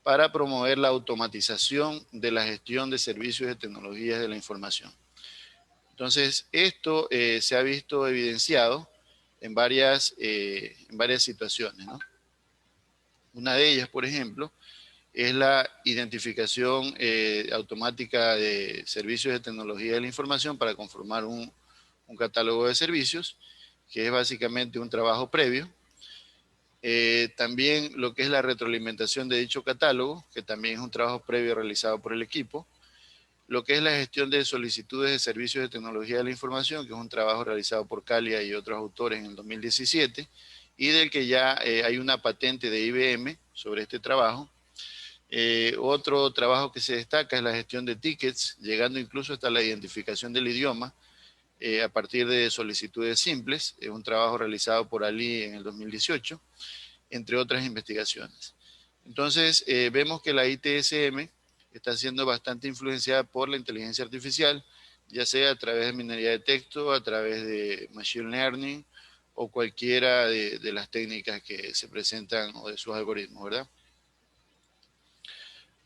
para promover la automatización de la gestión de servicios de tecnologías de la información. Entonces, esto se ha visto evidenciado en varias situaciones, ¿no? Una de ellas, por ejemplo, es la identificación automática de servicios de tecnología de la información para conformar un un catálogo de servicios, que es básicamente un trabajo previo. También lo que es la retroalimentación de dicho catálogo, que también es un trabajo previo realizado por el equipo. Lo que es la gestión de solicitudes de servicios de tecnología de la información, que es un trabajo realizado por Calia y otros autores en el 2017, y del que ya hay una patente de IBM sobre este trabajo. Otro trabajo que se destaca es la gestión de tickets, llegando incluso hasta la identificación del idioma a partir de solicitudes simples. Es un trabajo realizado por Ali en el 2018, entre otras investigaciones. Entonces, vemos que la ITSM está siendo bastante influenciada por la inteligencia artificial, ya sea a través de minería de texto, a través de machine learning o cualquiera de las técnicas que se presentan o de sus algoritmos, ¿verdad?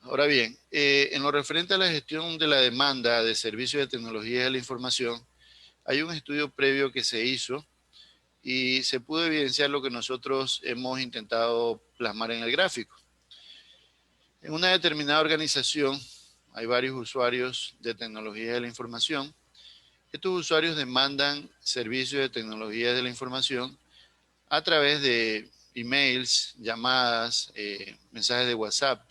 Ahora bien, en lo referente a la gestión de la demanda de servicios de tecnología de la información, hay un estudio previo que se hizo y se pudo evidenciar lo que nosotros hemos intentado plasmar en el gráfico. En una determinada organización hay varios usuarios de tecnología de la información. Estos usuarios demandan servicios de tecnología de la información a través de emails, llamadas, mensajes de WhatsApp,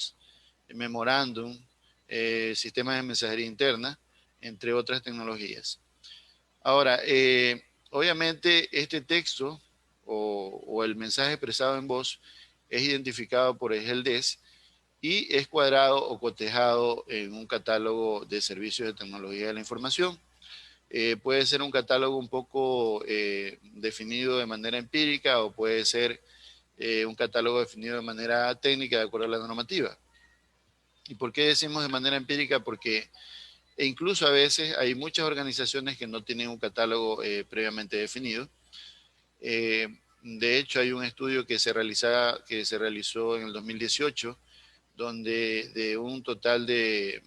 memorándum, sistemas de mensajería interna, entre otras tecnologías. Ahora, obviamente este texto o el mensaje expresado en voz es identificado por el helpdesk y es cuadrado o cotejado en un catálogo de servicios de tecnología de la información. Puede ser un catálogo un poco definido de manera empírica o puede ser un catálogo definido de manera técnica de acuerdo a la normativa. ¿Y por qué decimos de manera empírica? Porque incluso a veces hay muchas organizaciones que no tienen un catálogo previamente definido. De hecho, hay un estudio que se realizó en el 2018, donde de un total de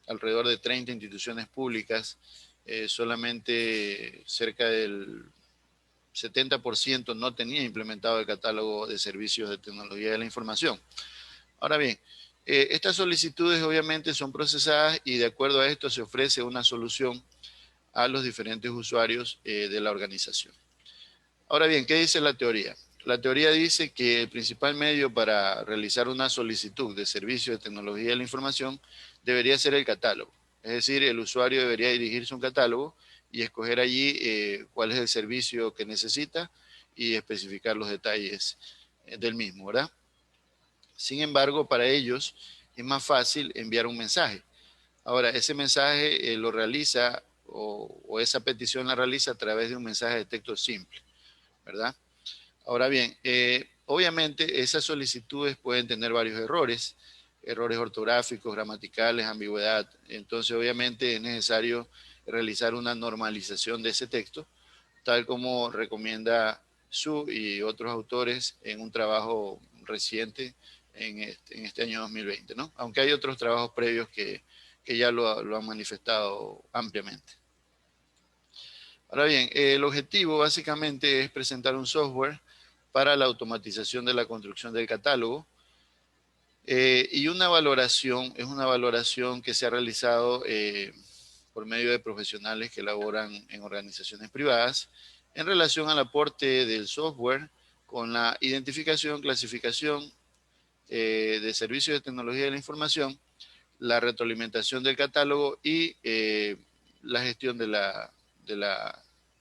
alrededor de 30 instituciones públicas, solamente cerca del 70% no tenía implementado el catálogo de servicios de tecnología de la información. Ahora bien, estas solicitudes obviamente son procesadas y de acuerdo a esto se ofrece una solución a los diferentes usuarios de la organización. Ahora bien, ¿qué dice la teoría? La teoría dice que el principal medio para realizar una solicitud de servicio de tecnología de la información debería ser el catálogo. Es decir, el usuario debería dirigirse a un catálogo y escoger allí cuál es el servicio que necesita y especificar los detalles del mismo, ¿verdad? Sin embargo, para ellos es más fácil enviar un mensaje. Ahora, ese mensaje lo realiza o esa petición la realiza a través de un mensaje de texto simple, ¿verdad? Ahora bien, obviamente esas solicitudes pueden tener varios errores, errores ortográficos, gramaticales, ambigüedad. Entonces, obviamente es necesario realizar una normalización de ese texto, tal como recomienda Su y otros autores en un trabajo reciente en este año 2020, ¿no? Aunque hay otros trabajos previos que ya lo han manifestado ampliamente. Ahora bien, el objetivo básicamente es presentar un software para la automatización de la construcción del catálogo y una valoración, es una valoración que se ha realizado por medio de profesionales que laboran en organizaciones privadas en relación al aporte del software con la identificación, clasificación de servicios de tecnología de la información, la retroalimentación del catálogo y la gestión de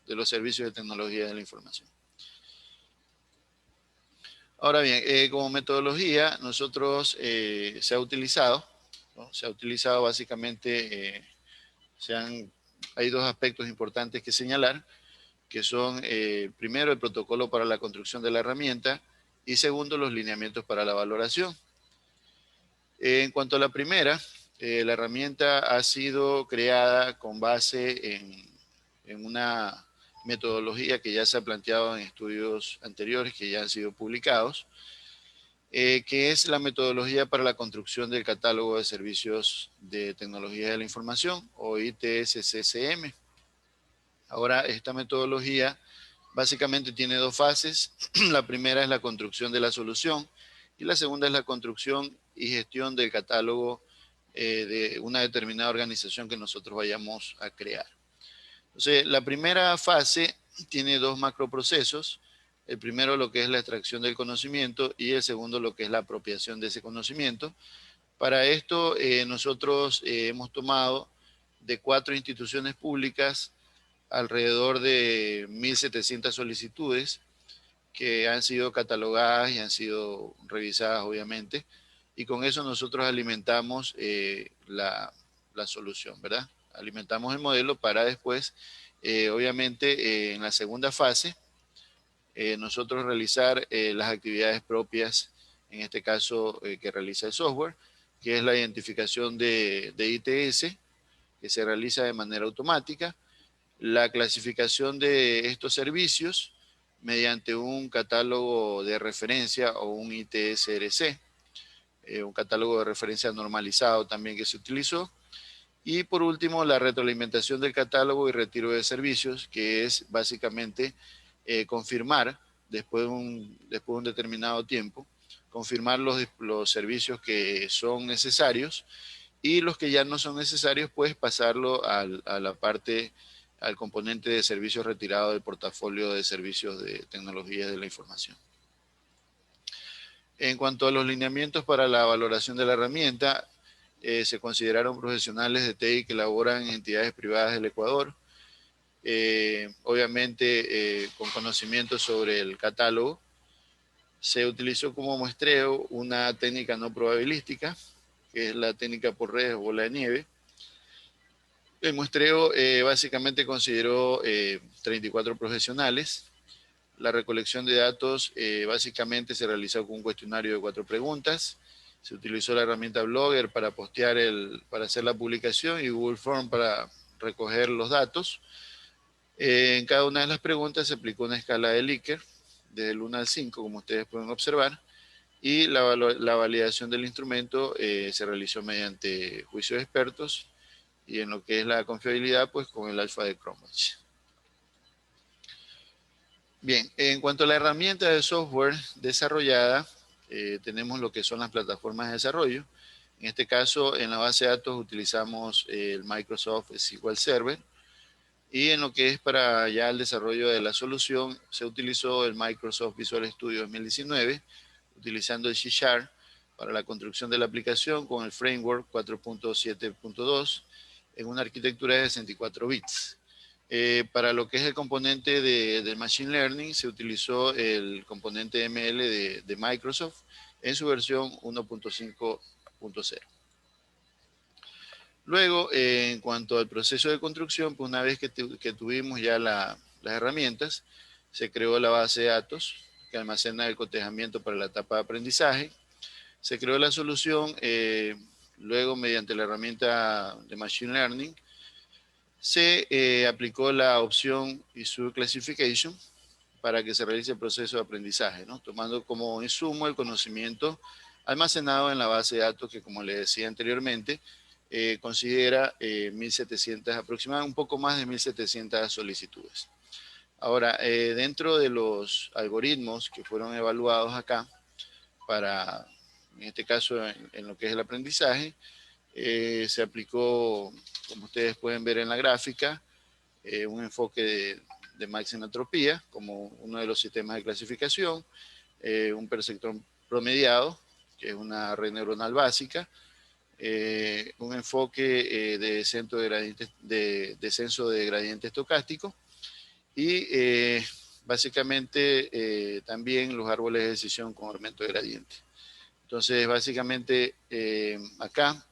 los servicios de tecnología de la información. Ahora bien, como metodología, nosotros se ha utilizado, ¿no? Se ha utilizado básicamente, hay dos aspectos importantes que señalar, que son, primero, el protocolo para la construcción de la herramienta y segundo, los lineamientos para la valoración. En cuanto a la primera, la herramienta ha sido creada con base en una metodología que ya se ha planteado en estudios anteriores que ya han sido publicados, que es la metodología para la construcción del catálogo de servicios de tecnología de la información o ITSCM. Ahora, esta metodología básicamente tiene dos fases. La primera es la construcción de la solución y la segunda es la construcción y gestión del catálogo de una determinada organización que nosotros vayamos a crear. Entonces, la primera fase tiene dos macroprocesos. El primero lo que es la extracción del conocimiento y el segundo lo que es la apropiación de ese conocimiento. Para esto nosotros hemos tomado de 4 instituciones públicas alrededor de 1.700 solicitudes que han sido catalogadas y han sido revisadas obviamente, y con eso nosotros alimentamos la solución, ¿verdad? Alimentamos el modelo para después, obviamente en la segunda fase, nosotros realizar las actividades propias, en este caso que realiza el software, que es la identificación de ITS, que se realiza de manera automática, la clasificación de estos servicios mediante un catálogo de referencia o un ITSRC, un catálogo de referencia normalizado también que se utilizó. Y por último, la retroalimentación del catálogo y retiro de servicios, que es básicamente confirmar después de un determinado tiempo, confirmar los servicios que son necesarios y los que ya no son necesarios, pues pasarlo a la parte, al componente de servicios retirado del portafolio de servicios de tecnologías de la información. En cuanto a los lineamientos para la valoración de la herramienta, se consideraron profesionales de TI que laboran en entidades privadas del Ecuador, obviamente con conocimiento sobre el catálogo. Se utilizó como muestreo una técnica no probabilística, que es la técnica por redes o bola de nieve. El muestreo básicamente consideró 34 profesionales. La recolección de datos básicamente se realizó con un cuestionario de 4 preguntas. Se utilizó la herramienta Blogger para postear para hacer la publicación y Google Form para recoger los datos. En cada una de las preguntas se aplicó una escala de Likert, desde el 1 al 5, como ustedes pueden observar, y la validación del instrumento se realizó mediante juicio de expertos, y en lo que es la confiabilidad, pues con el alfa de Cronbach. Bien, en cuanto a la herramienta de software desarrollada, tenemos lo que son las plataformas de desarrollo. En este caso, en la base de datos utilizamos el Microsoft SQL Server, y en lo que es para ya el desarrollo de la solución, se utilizó el Microsoft Visual Studio 2019, utilizando el C# para la construcción de la aplicación con el framework 4.7.2 en una arquitectura de 64 bits. Para lo que es el componente del Machine Learning, se utilizó el componente ML de Microsoft en su versión 1.5.0. Luego, en cuanto al proceso de construcción, pues una vez que tuvimos ya las herramientas, se creó la base de datos que almacena el cotejamiento para la etapa de aprendizaje. Se creó la solución, luego mediante la herramienta de Machine Learning, se aplicó la opción Isure Classification para que se realice el proceso de aprendizaje, ¿no? Tomando como insumo el conocimiento almacenado en la base de datos que, como les decía anteriormente, considera 1.700, aproximadamente un poco más de 1.700 solicitudes. Ahora, dentro de los algoritmos que fueron evaluados acá, para, en este caso, en lo que es el aprendizaje, se aplicó, como ustedes pueden ver en la gráfica, un enfoque de máxima entropía como uno de los sistemas de clasificación, un perceptrón promediado, que es una red neuronal básica, un enfoque de descenso de gradiente estocástico y básicamente también los árboles de decisión con aumento de gradiente. Entonces, básicamente acá,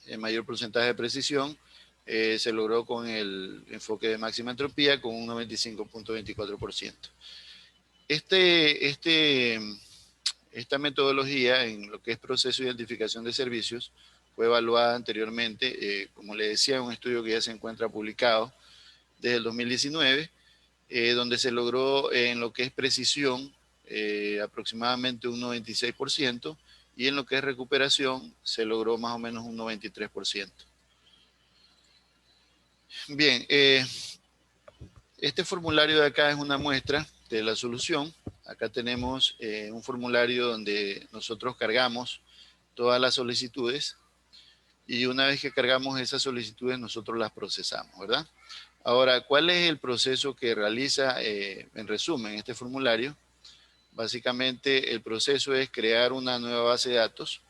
el mayor porcentaje de precisión se logró con el enfoque de máxima entropía con un 95.24%. Esta metodología en lo que es proceso de identificación de servicios fue evaluada anteriormente, como le decía, un estudio que ya se encuentra publicado desde el 2019, donde se logró en lo que es precisión aproximadamente un 96%, y en lo que es recuperación se logró más o menos un 93%. Bien, este formulario de acá es una muestra de la solución. Acá tenemos un formulario donde nosotros cargamos todas las solicitudes y una vez que cargamos esas solicitudes nosotros las procesamos, ¿verdad? Ahora, ¿cuál es el proceso que realiza, en resumen, este formulario? Básicamente, el proceso es crear una nueva base de datos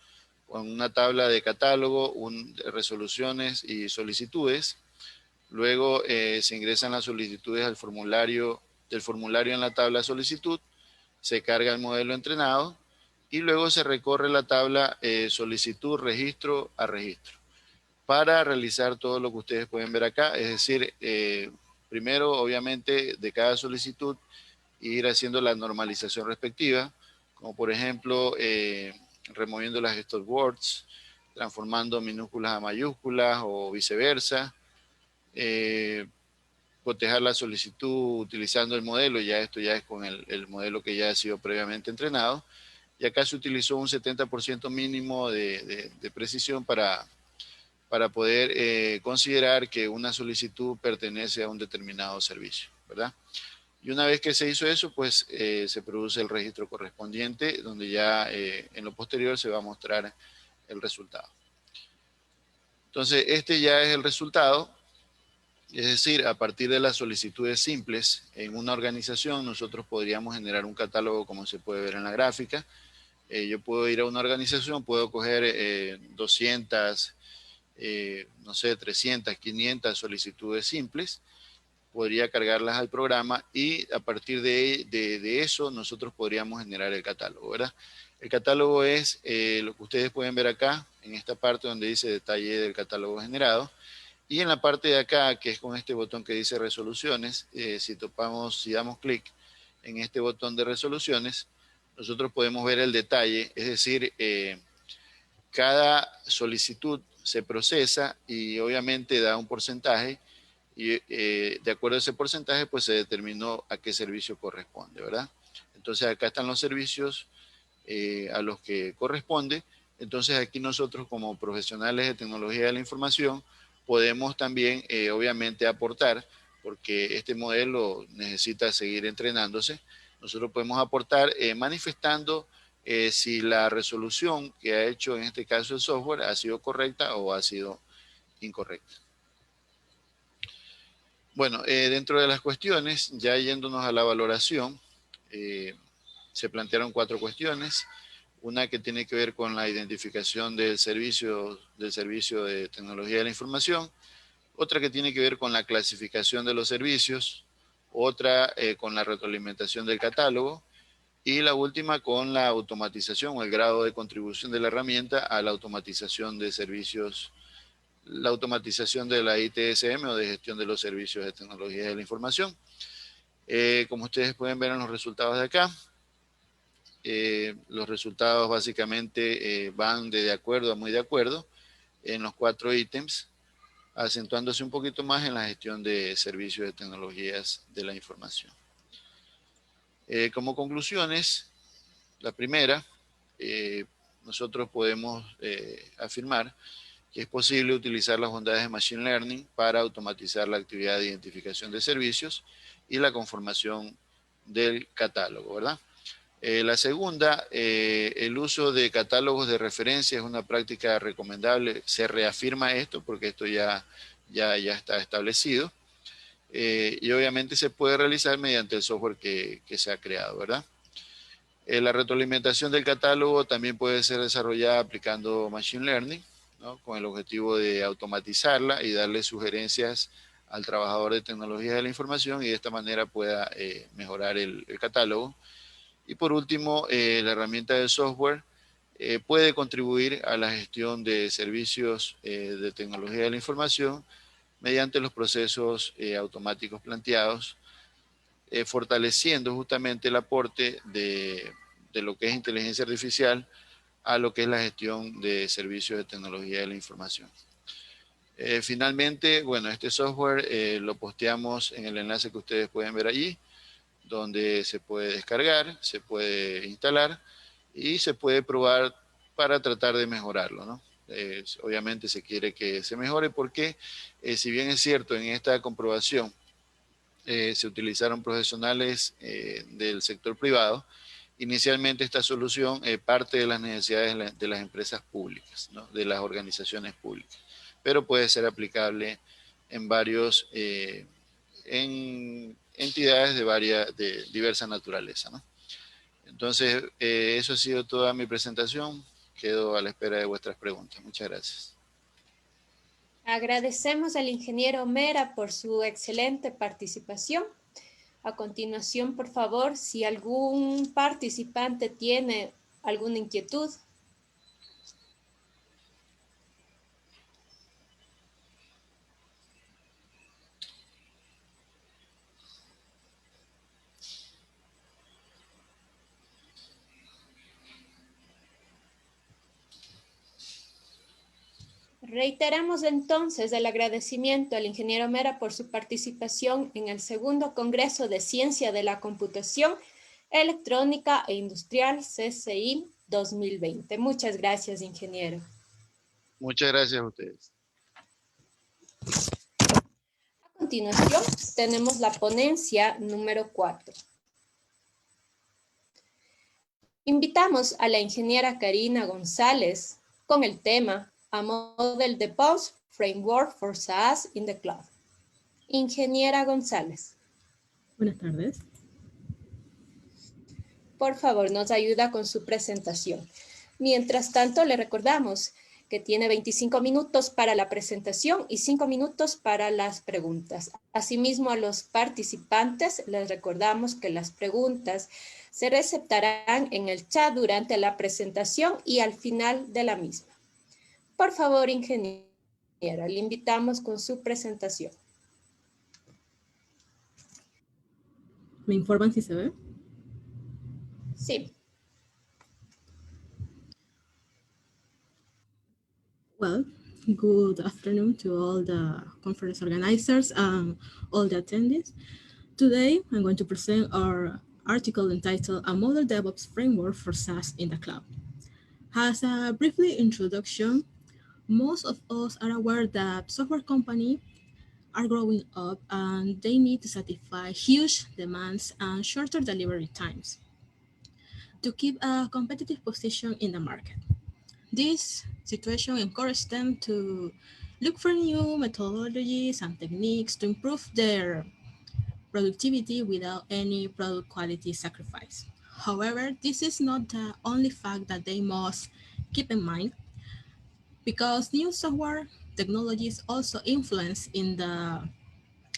con una tabla de catálogo, resoluciones y solicitudes. Luego se ingresan las solicitudes del formulario en la tabla de solicitud, se carga el modelo entrenado y luego se recorre la tabla solicitud, registro a registro para realizar todo lo que ustedes pueden ver acá. Es decir, primero, obviamente, de cada solicitud, ir haciendo la normalización respectiva, como por ejemplo, removiendo las stop words, transformando minúsculas a mayúsculas o viceversa, cotejar la solicitud utilizando el modelo, ya esto ya es con el modelo que ya ha sido previamente entrenado, y acá se utilizó un 70% mínimo de precisión para poder considerar que una solicitud pertenece a un determinado servicio, ¿verdad? Y una vez que se hizo eso, pues se produce el registro correspondiente, donde ya en lo posterior se va a mostrar el resultado. Entonces, este ya es el resultado. Es decir, a partir de las solicitudes simples en una organización, nosotros podríamos generar un catálogo como se puede ver en la gráfica. Yo puedo ir a una organización, puedo coger 200, no sé, 300, 500 solicitudes simples, podría cargarlas al programa y a partir de eso nosotros podríamos generar el catálogo, ¿verdad? El catálogo es lo que ustedes pueden ver acá, en esta parte donde dice detalle del catálogo generado. Y en la parte de acá, que es con este botón que dice resoluciones, si damos clic en este botón de resoluciones, nosotros podemos ver el detalle, es decir, cada solicitud se procesa y obviamente da un porcentaje y de acuerdo a ese porcentaje pues se determinó a qué servicio corresponde, ¿verdad? Entonces acá están los servicios a los que corresponde. Entonces aquí nosotros como profesionales de tecnología de la información podemos también obviamente aportar, porque este modelo necesita seguir entrenándose. Nosotros podemos aportar manifestando si la resolución que ha hecho en este caso el software ha sido correcta o ha sido incorrecta. Bueno, dentro de las cuestiones, ya yéndonos a la valoración, se plantearon 4 cuestiones. Una que tiene que ver con la identificación del servicio de tecnología de la información, otra que tiene que ver con la clasificación de los servicios, otra con la retroalimentación del catálogo y la última con la automatización o el grado de contribución de la herramienta a la automatización de servicios, la automatización de la ITSM o de gestión de los servicios de tecnología de la información. Como ustedes pueden ver en los resultados de acá, los resultados básicamente van de acuerdo a muy de acuerdo en los 4 ítems, acentuándose un poquito más en la gestión de servicios de tecnologías de la información. Como conclusiones, la primera, nosotros podemos afirmar que es posible utilizar las bondades de Machine Learning para automatizar la actividad de identificación de servicios y la conformación del catálogo, ¿verdad? La segunda, el uso de catálogos de referencia es una práctica recomendable. Se reafirma esto porque esto ya está establecido. Y obviamente se puede realizar mediante el software que se ha creado, ¿verdad? La retroalimentación del catálogo también puede ser desarrollada aplicando Machine Learning, ¿no? Con el objetivo de automatizarla y darle sugerencias al trabajador de tecnología de la información y de esta manera pueda mejorar el catálogo. Y por último, la herramienta de software puede contribuir a la gestión de servicios de tecnología de la información mediante los procesos automáticos planteados, fortaleciendo justamente el aporte de lo que es inteligencia artificial a lo que es la gestión de servicios de tecnología de la información. Finalmente, bueno, este software lo posteamos en el enlace que ustedes pueden ver allí, donde se puede descargar, se puede instalar y se puede probar para tratar de mejorarlo, ¿no? Obviamente se quiere que se mejore porque si bien es cierto en esta comprobación se utilizaron profesionales del sector privado, inicialmente esta solución parte de las necesidades de las empresas públicas, ¿no? De las organizaciones públicas, pero puede ser aplicable en varios en entidades de diversa naturaleza, ¿no? Entonces, eso ha sido toda mi presentación. Quedo a la espera de vuestras preguntas. Muchas gracias. Agradecemos al ingeniero Mera por su excelente participación. A continuación, por favor, si algún participante tiene alguna inquietud. Reiteramos entonces el agradecimiento al ingeniero Mera por su participación en el segundo Congreso de Ciencia de la Computación Electrónica e Industrial CCI 2020. Muchas gracias, ingeniero. Muchas gracias a ustedes. A continuación, tenemos la ponencia número 4. Invitamos a la ingeniera Karina González con el tema A Model DevOps Framework for SaaS in the Cloud. Ingeniera González. Buenas tardes. Por favor, nos ayuda con su presentación. Mientras tanto, le recordamos que tiene 25 minutos para la presentación y 5 minutos para las preguntas. Asimismo, a los participantes les recordamos que las preguntas se receptarán en el chat durante la presentación y al final de la misma. Por favor, ingeniera, le invitamos con su presentación. ¿Me informan si se ve? Sí. Well, good afternoon to all the conference organizers and all the attendees. Today, I'm going to present our article entitled A Model DevOps Framework for SaaS in the Cloud. As a brief introduction, most of us are aware that software companies are growing up and they need to satisfy huge demands and shorter delivery times to keep a competitive position in the market. This situation encourages them to look for new methodologies and techniques to improve their productivity without any product quality sacrifice. However, this is not the only fact that they must keep in mind, because new software technologies also influence in the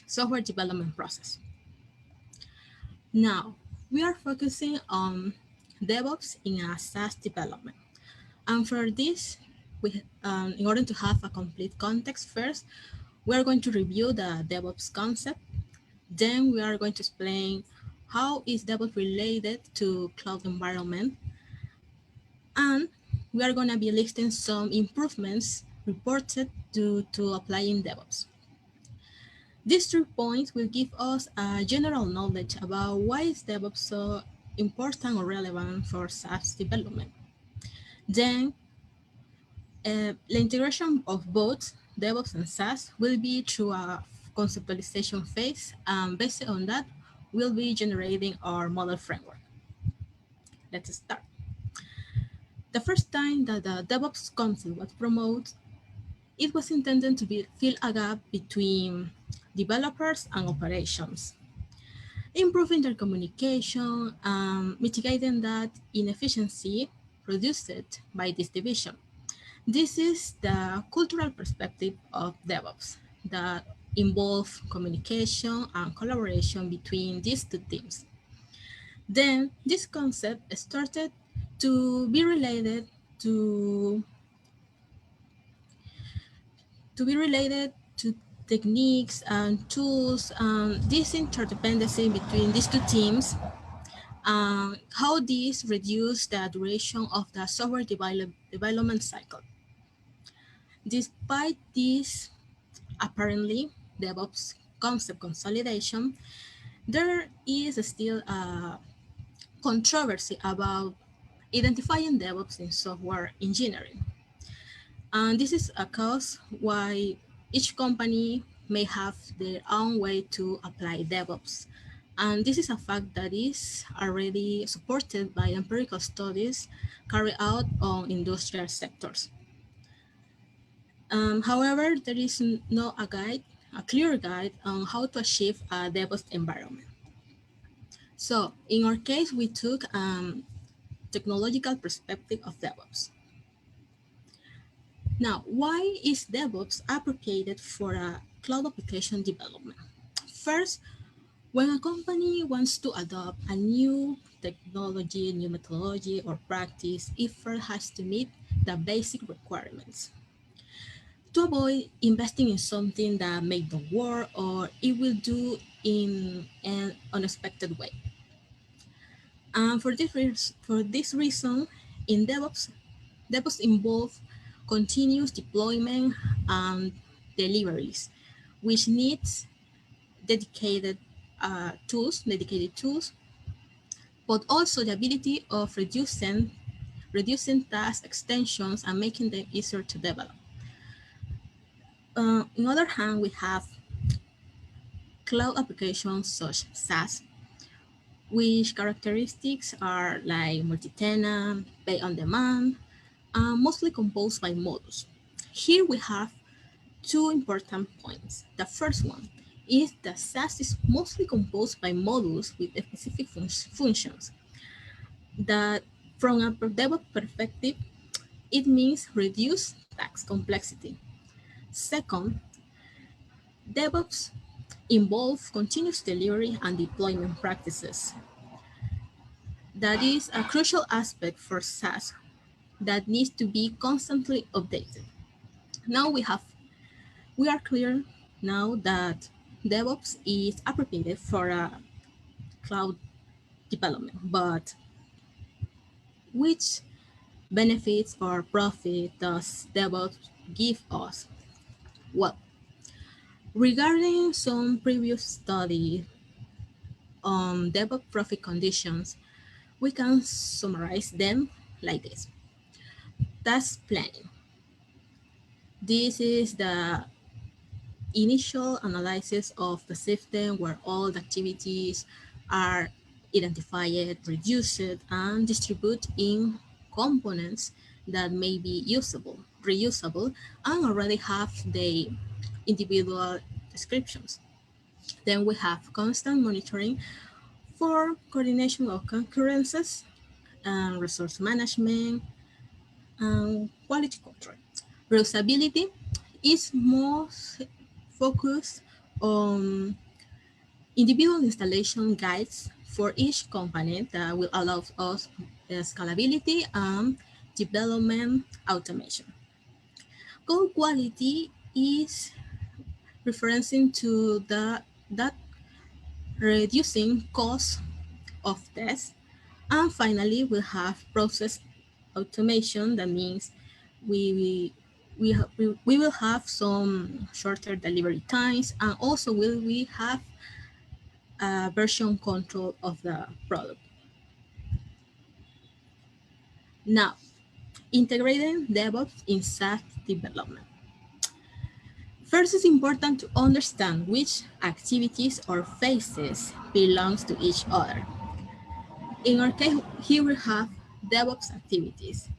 software development process. Now, we are focusing on DevOps in a SaaS development. And for this, in order to have a complete context first, we are going to review the DevOps concept. Then we are going to explain how is DevOps related to cloud environment. And we are going to be listing some improvements reported due to applying DevOps. These 3 points will give us a general knowledge about why is DevOps so important or relevant for SaaS development. Then the integration of both DevOps and SaaS will be through a conceptualization phase, and based on that, we'll be generating our model framework. Let's start. The first time that the DevOps concept was promoted, it was intended to fill a gap between developers and operations, improving their communication and mitigating that inefficiency produced by this division. This is the cultural perspective of DevOps that involve communication and collaboration between these 2 teams. Then this concept started to be related to techniques and tools, this interdependency between these 2 teams, how these reduce the duration of the software development cycle. Despite this apparently DevOps concept consolidation, there is still a controversy about identifying DevOps in software engineering. And this is a cause why each company may have their own way to apply DevOps. And this is a fact that is already supported by empirical studies carried out on industrial sectors. However, there is no a guide a clear guide on how to achieve a DevOps environment. So in our case, we took technological perspective of DevOps. Now, why is DevOps appropriate for a cloud application development? First, when a company wants to adopt a new technology, new methodology, or practice, it first has to meet the basic requirements to avoid investing in something that may not work or it will do in an unexpected way. And for this reason, in DevOps involve continuous deployment and deliveries, which needs dedicated tools, but also the ability of reducing task extensions and making them easier to develop. On the other hand, we have cloud applications such as SaaS, which characteristics are like multi-tenant, pay on demand, and mostly composed by modules. Here we have two important points. The first one is that SaaS is mostly composed by modules with specific functions. That from a DevOps perspective, it means reduce task complexity. Second, DevOps involve continuous delivery and deployment practices. That is a crucial aspect for SaaS that needs to be constantly updated. Now we are clear now that DevOps is appropriate for a cloud development, but which benefits or profit does DevOps give us? Well, regarding some previous study on DevOps profit conditions, we can summarize them like this. Task planning. This is the initial analysis of the system where all the activities are identified, reduced, and distributed in components that may be usable, reusable, and already have the individual descriptions. Then we have constant monitoring for coordination of concurrences and resource management and quality control. Reusability is most focused on individual installation guides for each component that will allow us scalability and development automation. Code quality is referencing to that reducing cost of tests. And finally, we have process automation. That means we will have some shorter delivery times, and also we have version control of the product. Now, integrating DevOps in SaaS development. First, it's important to understand which activities or phases belongs to each other. In our case, here we have DevOps activities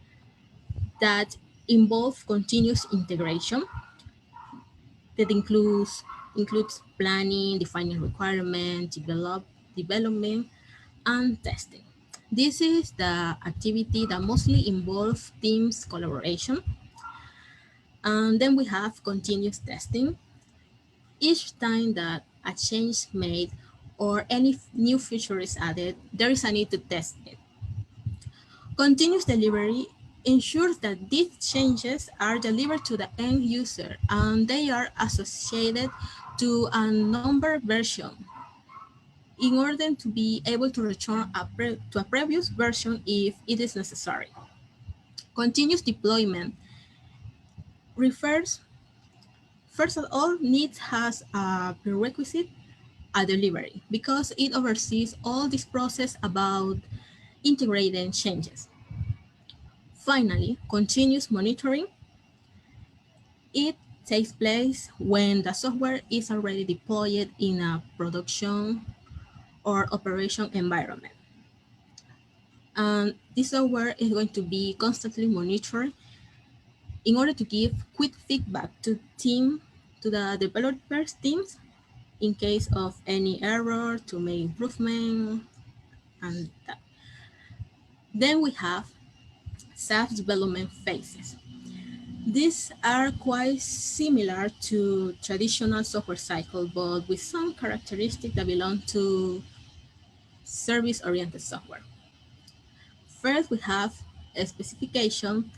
that involve continuous integration that includes planning, defining requirements, development, and testing. This is the activity that mostly involves teams collaboration. And then we have continuous testing. Each time that a change made or any new feature is added, there is a need to test it. Continuous delivery ensures that these changes are delivered to the end user and they are associated to a number version in order to be able to return to a previous version if it is necessary. Continuous deployment refers, first of all, needs has a prerequisite, a delivery, because it oversees all this process about integrating changes. Finally, continuous monitoring. It takes place when the software is already deployed in a production or operation environment. And this software is going to be constantly monitored in order to give quick feedback to to the developers teams in case of any error to make improvement and that. Then we have SaaS development phases. These are quite similar to traditional software cycle, but with some characteristics that belong to service-oriented software. First, we have a specification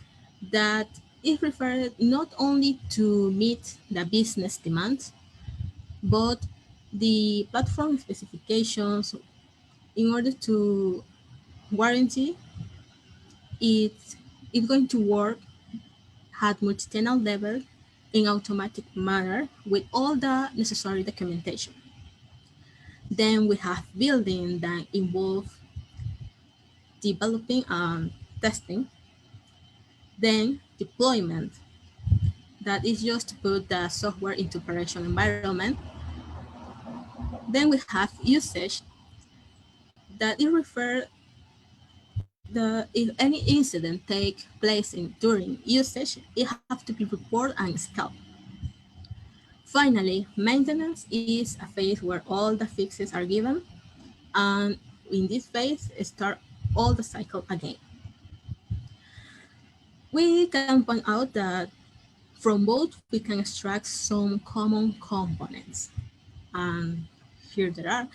that is referred not only to meet the business demands, but the platform specifications in order to guarantee it's going to work at multi-tenant level in automatic manner with all the necessary documentation. Then we have building that involve developing and testing. Then deployment, that is just to put the software into operation environment. Then we have usage, that it refers if any incident take place during usage, it has to be reported and scaled. Finally, maintenance is a phase where all the fixes are given, and in this phase, start all the cycle again. We can point out that from both, we can extract some common components. And here there are,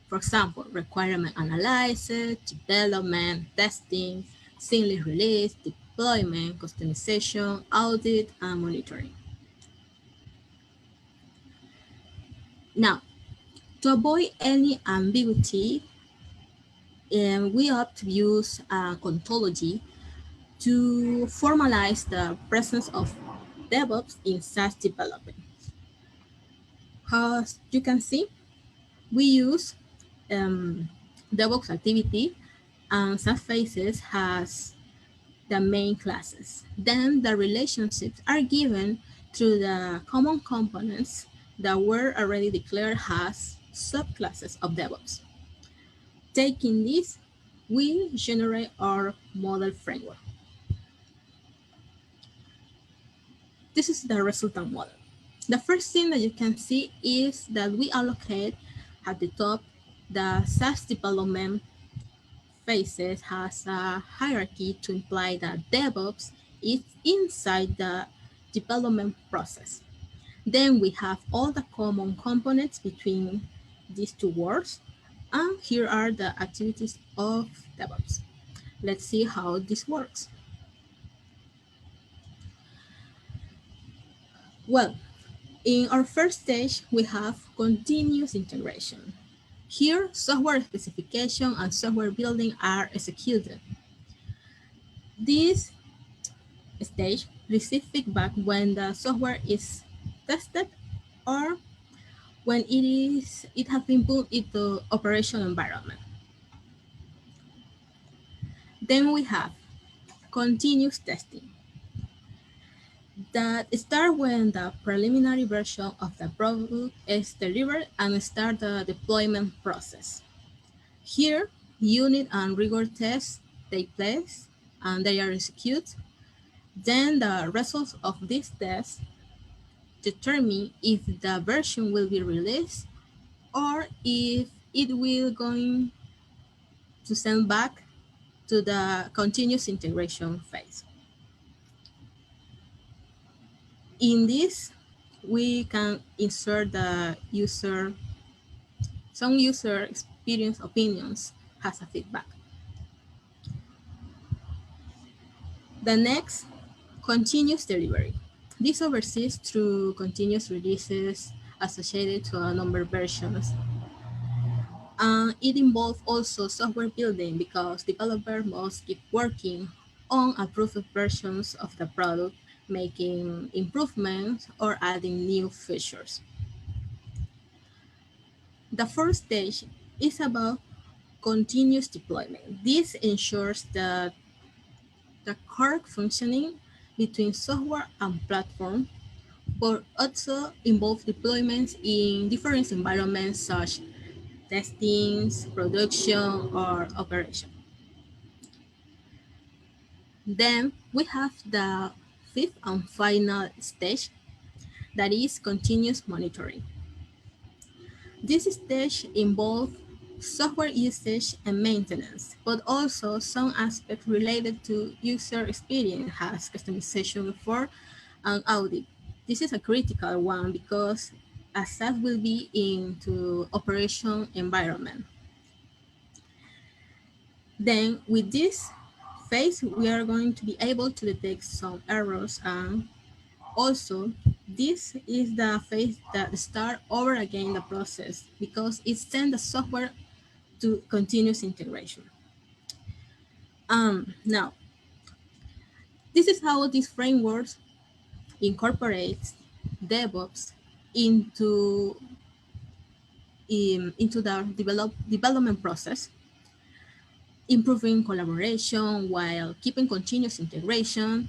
for example, requirement analysis, development, testing, seamless release, deployment, customization, audit, and monitoring. Now, to avoid any ambiguity, we opt to use a ontology to formalize the presence of DevOps in SaaS development. As you can see, we use DevOps activity and SaaS phases has the main classes. Then the relationships are given through the common components that were already declared as subclasses of DevOps. Taking this, we generate our model framework. This is the resultant model. The first thing that you can see is that we allocate at the top the SaaS development phases has a hierarchy to imply that DevOps is inside the development process. Then we have all the common components between these two words, and here are the activities of DevOps. Let's see how this works. Well, in our first stage, we have continuous integration. Here, software specification and software building are executed. This stage receives feedback when the software is tested or when it has been put into operation environment. Then we have continuous testing that start when the preliminary version of the product is delivered and start the deployment process. Here, unit and rigor tests take place and they are executed. Then the results of these tests determine if the version will be released or if it will going to send back to the continuous integration phase. In this, we can insert the some user experience opinions as a feedback. The next, continuous delivery. This oversees through continuous releases associated to a number of versions. It involves also software building because developers must keep working on approved versions of the product, making improvements or adding new features. The first stage is about continuous deployment. This ensures that the correct functioning between software and platform, but also involve deployments in different environments such as testing, production, or operation. Then we have the fifth and final stage that is continuous monitoring. This stage involves software usage and maintenance, but also some aspects related to user experience as customization effort and audit. This is a critical one because ASAP will be into operation environment. Then with this phase, we are going to be able to detect some errors, and also this is the phase that start over again the process because it sends the software to continuous integration. Now, this is how this framework incorporates DevOps into the development process, improving collaboration while keeping continuous integration,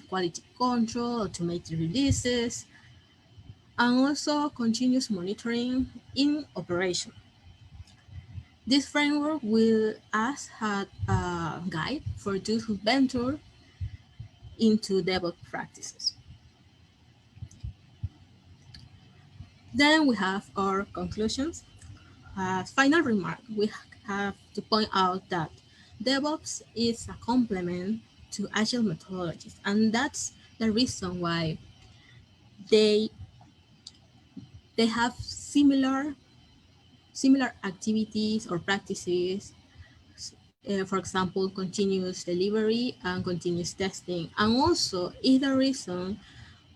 quality control, automated releases, and also continuous monitoring in operation. This framework will act as a guide for those who venture into DevOps practices. Then we have our conclusions. Final remark, we have to point out that DevOps is a complement to Agile methodologies, and that's the reason why they have similar activities or practices, for example, continuous delivery and continuous testing, and also is the reason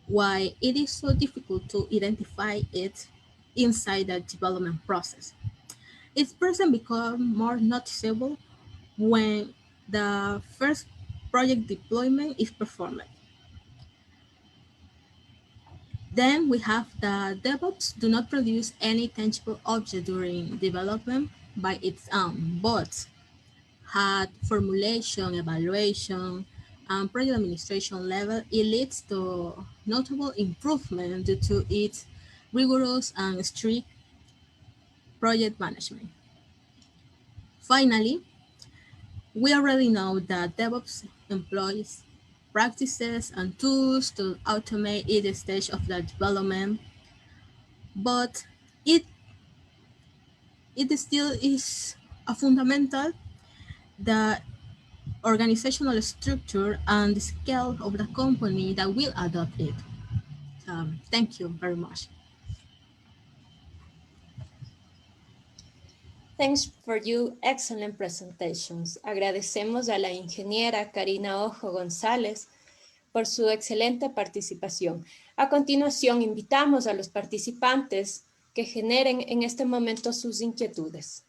why it is so difficult to identify it inside the development process. Its presence becomes more noticeable when the first project deployment is performed. Then we have the DevOps do not produce any tangible object during development by its own, but at formulation, evaluation, and project administration level, it leads to notable improvement due to its rigorous and strict project management. Finally, we already know that DevOps employs practices and tools to automate each stage of the development, but it still is a fundamental the organizational structure and the scale of the company that will adopt it. Thank you very much. Thanks for your excellent presentations. Agradecemos a la ingeniera Karina Ojo González por su excelente participación. A continuación, invitamos a los participantes que generen en este momento sus inquietudes.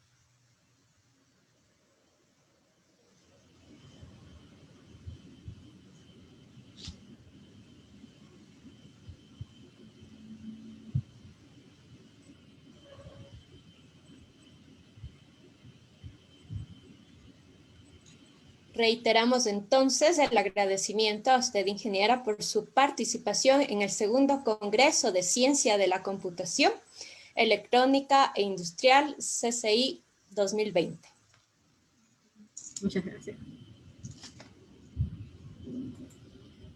Reiteramos entonces el agradecimiento a usted, ingeniera, por su participación en el segundo Congreso de Ciencia de la Computación, Electrónica e Industrial CCI 2020. Muchas gracias.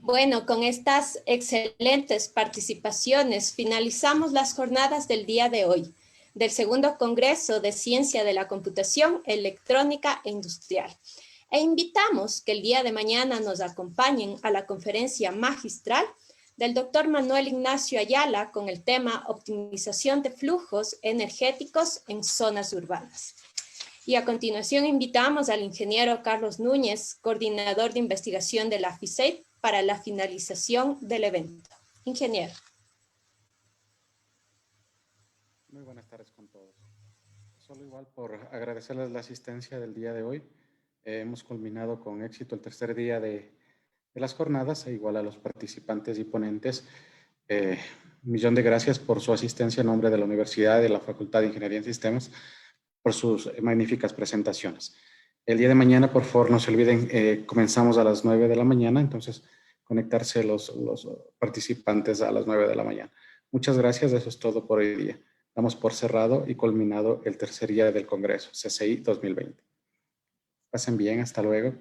Bueno, con estas excelentes participaciones finalizamos las jornadas del día de hoy, del segundo Congreso de Ciencia de la Computación, Electrónica e Industrial. E invitamos que el día de mañana nos acompañen a la conferencia magistral del Dr. Manuel Ignacio Ayala con el tema Optimización de flujos energéticos en zonas urbanas. Y a continuación invitamos al ingeniero Carlos Núñez, coordinador de investigación de la FICEIP, para la finalización del evento. Ingeniero. Muy buenas tardes con todos. Solo igual por agradecerles la asistencia del día de hoy. Hemos culminado con éxito el tercer día de las jornadas, e igual a los participantes y ponentes. Un millón de gracias por su asistencia en nombre de la Universidad y de la Facultad de Ingeniería en Sistemas, por sus magníficas presentaciones. El día de mañana, por favor, no se olviden, comenzamos a las 9 de la mañana, entonces conectarse los participantes a las 9 de la mañana. Muchas gracias, eso es todo por hoy día. Damos por cerrado y culminado el tercer día del Congreso, CCI 2020. Pasen bien, hasta luego.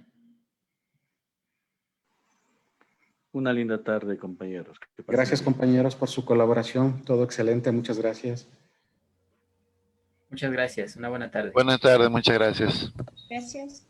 Una linda tarde, compañeros. Que pasen Gracias, bien. compañeros, por su colaboración. Todo excelente. Muchas gracias. Muchas gracias. Una buena tarde. Buenas tardes, muchas gracias. Gracias.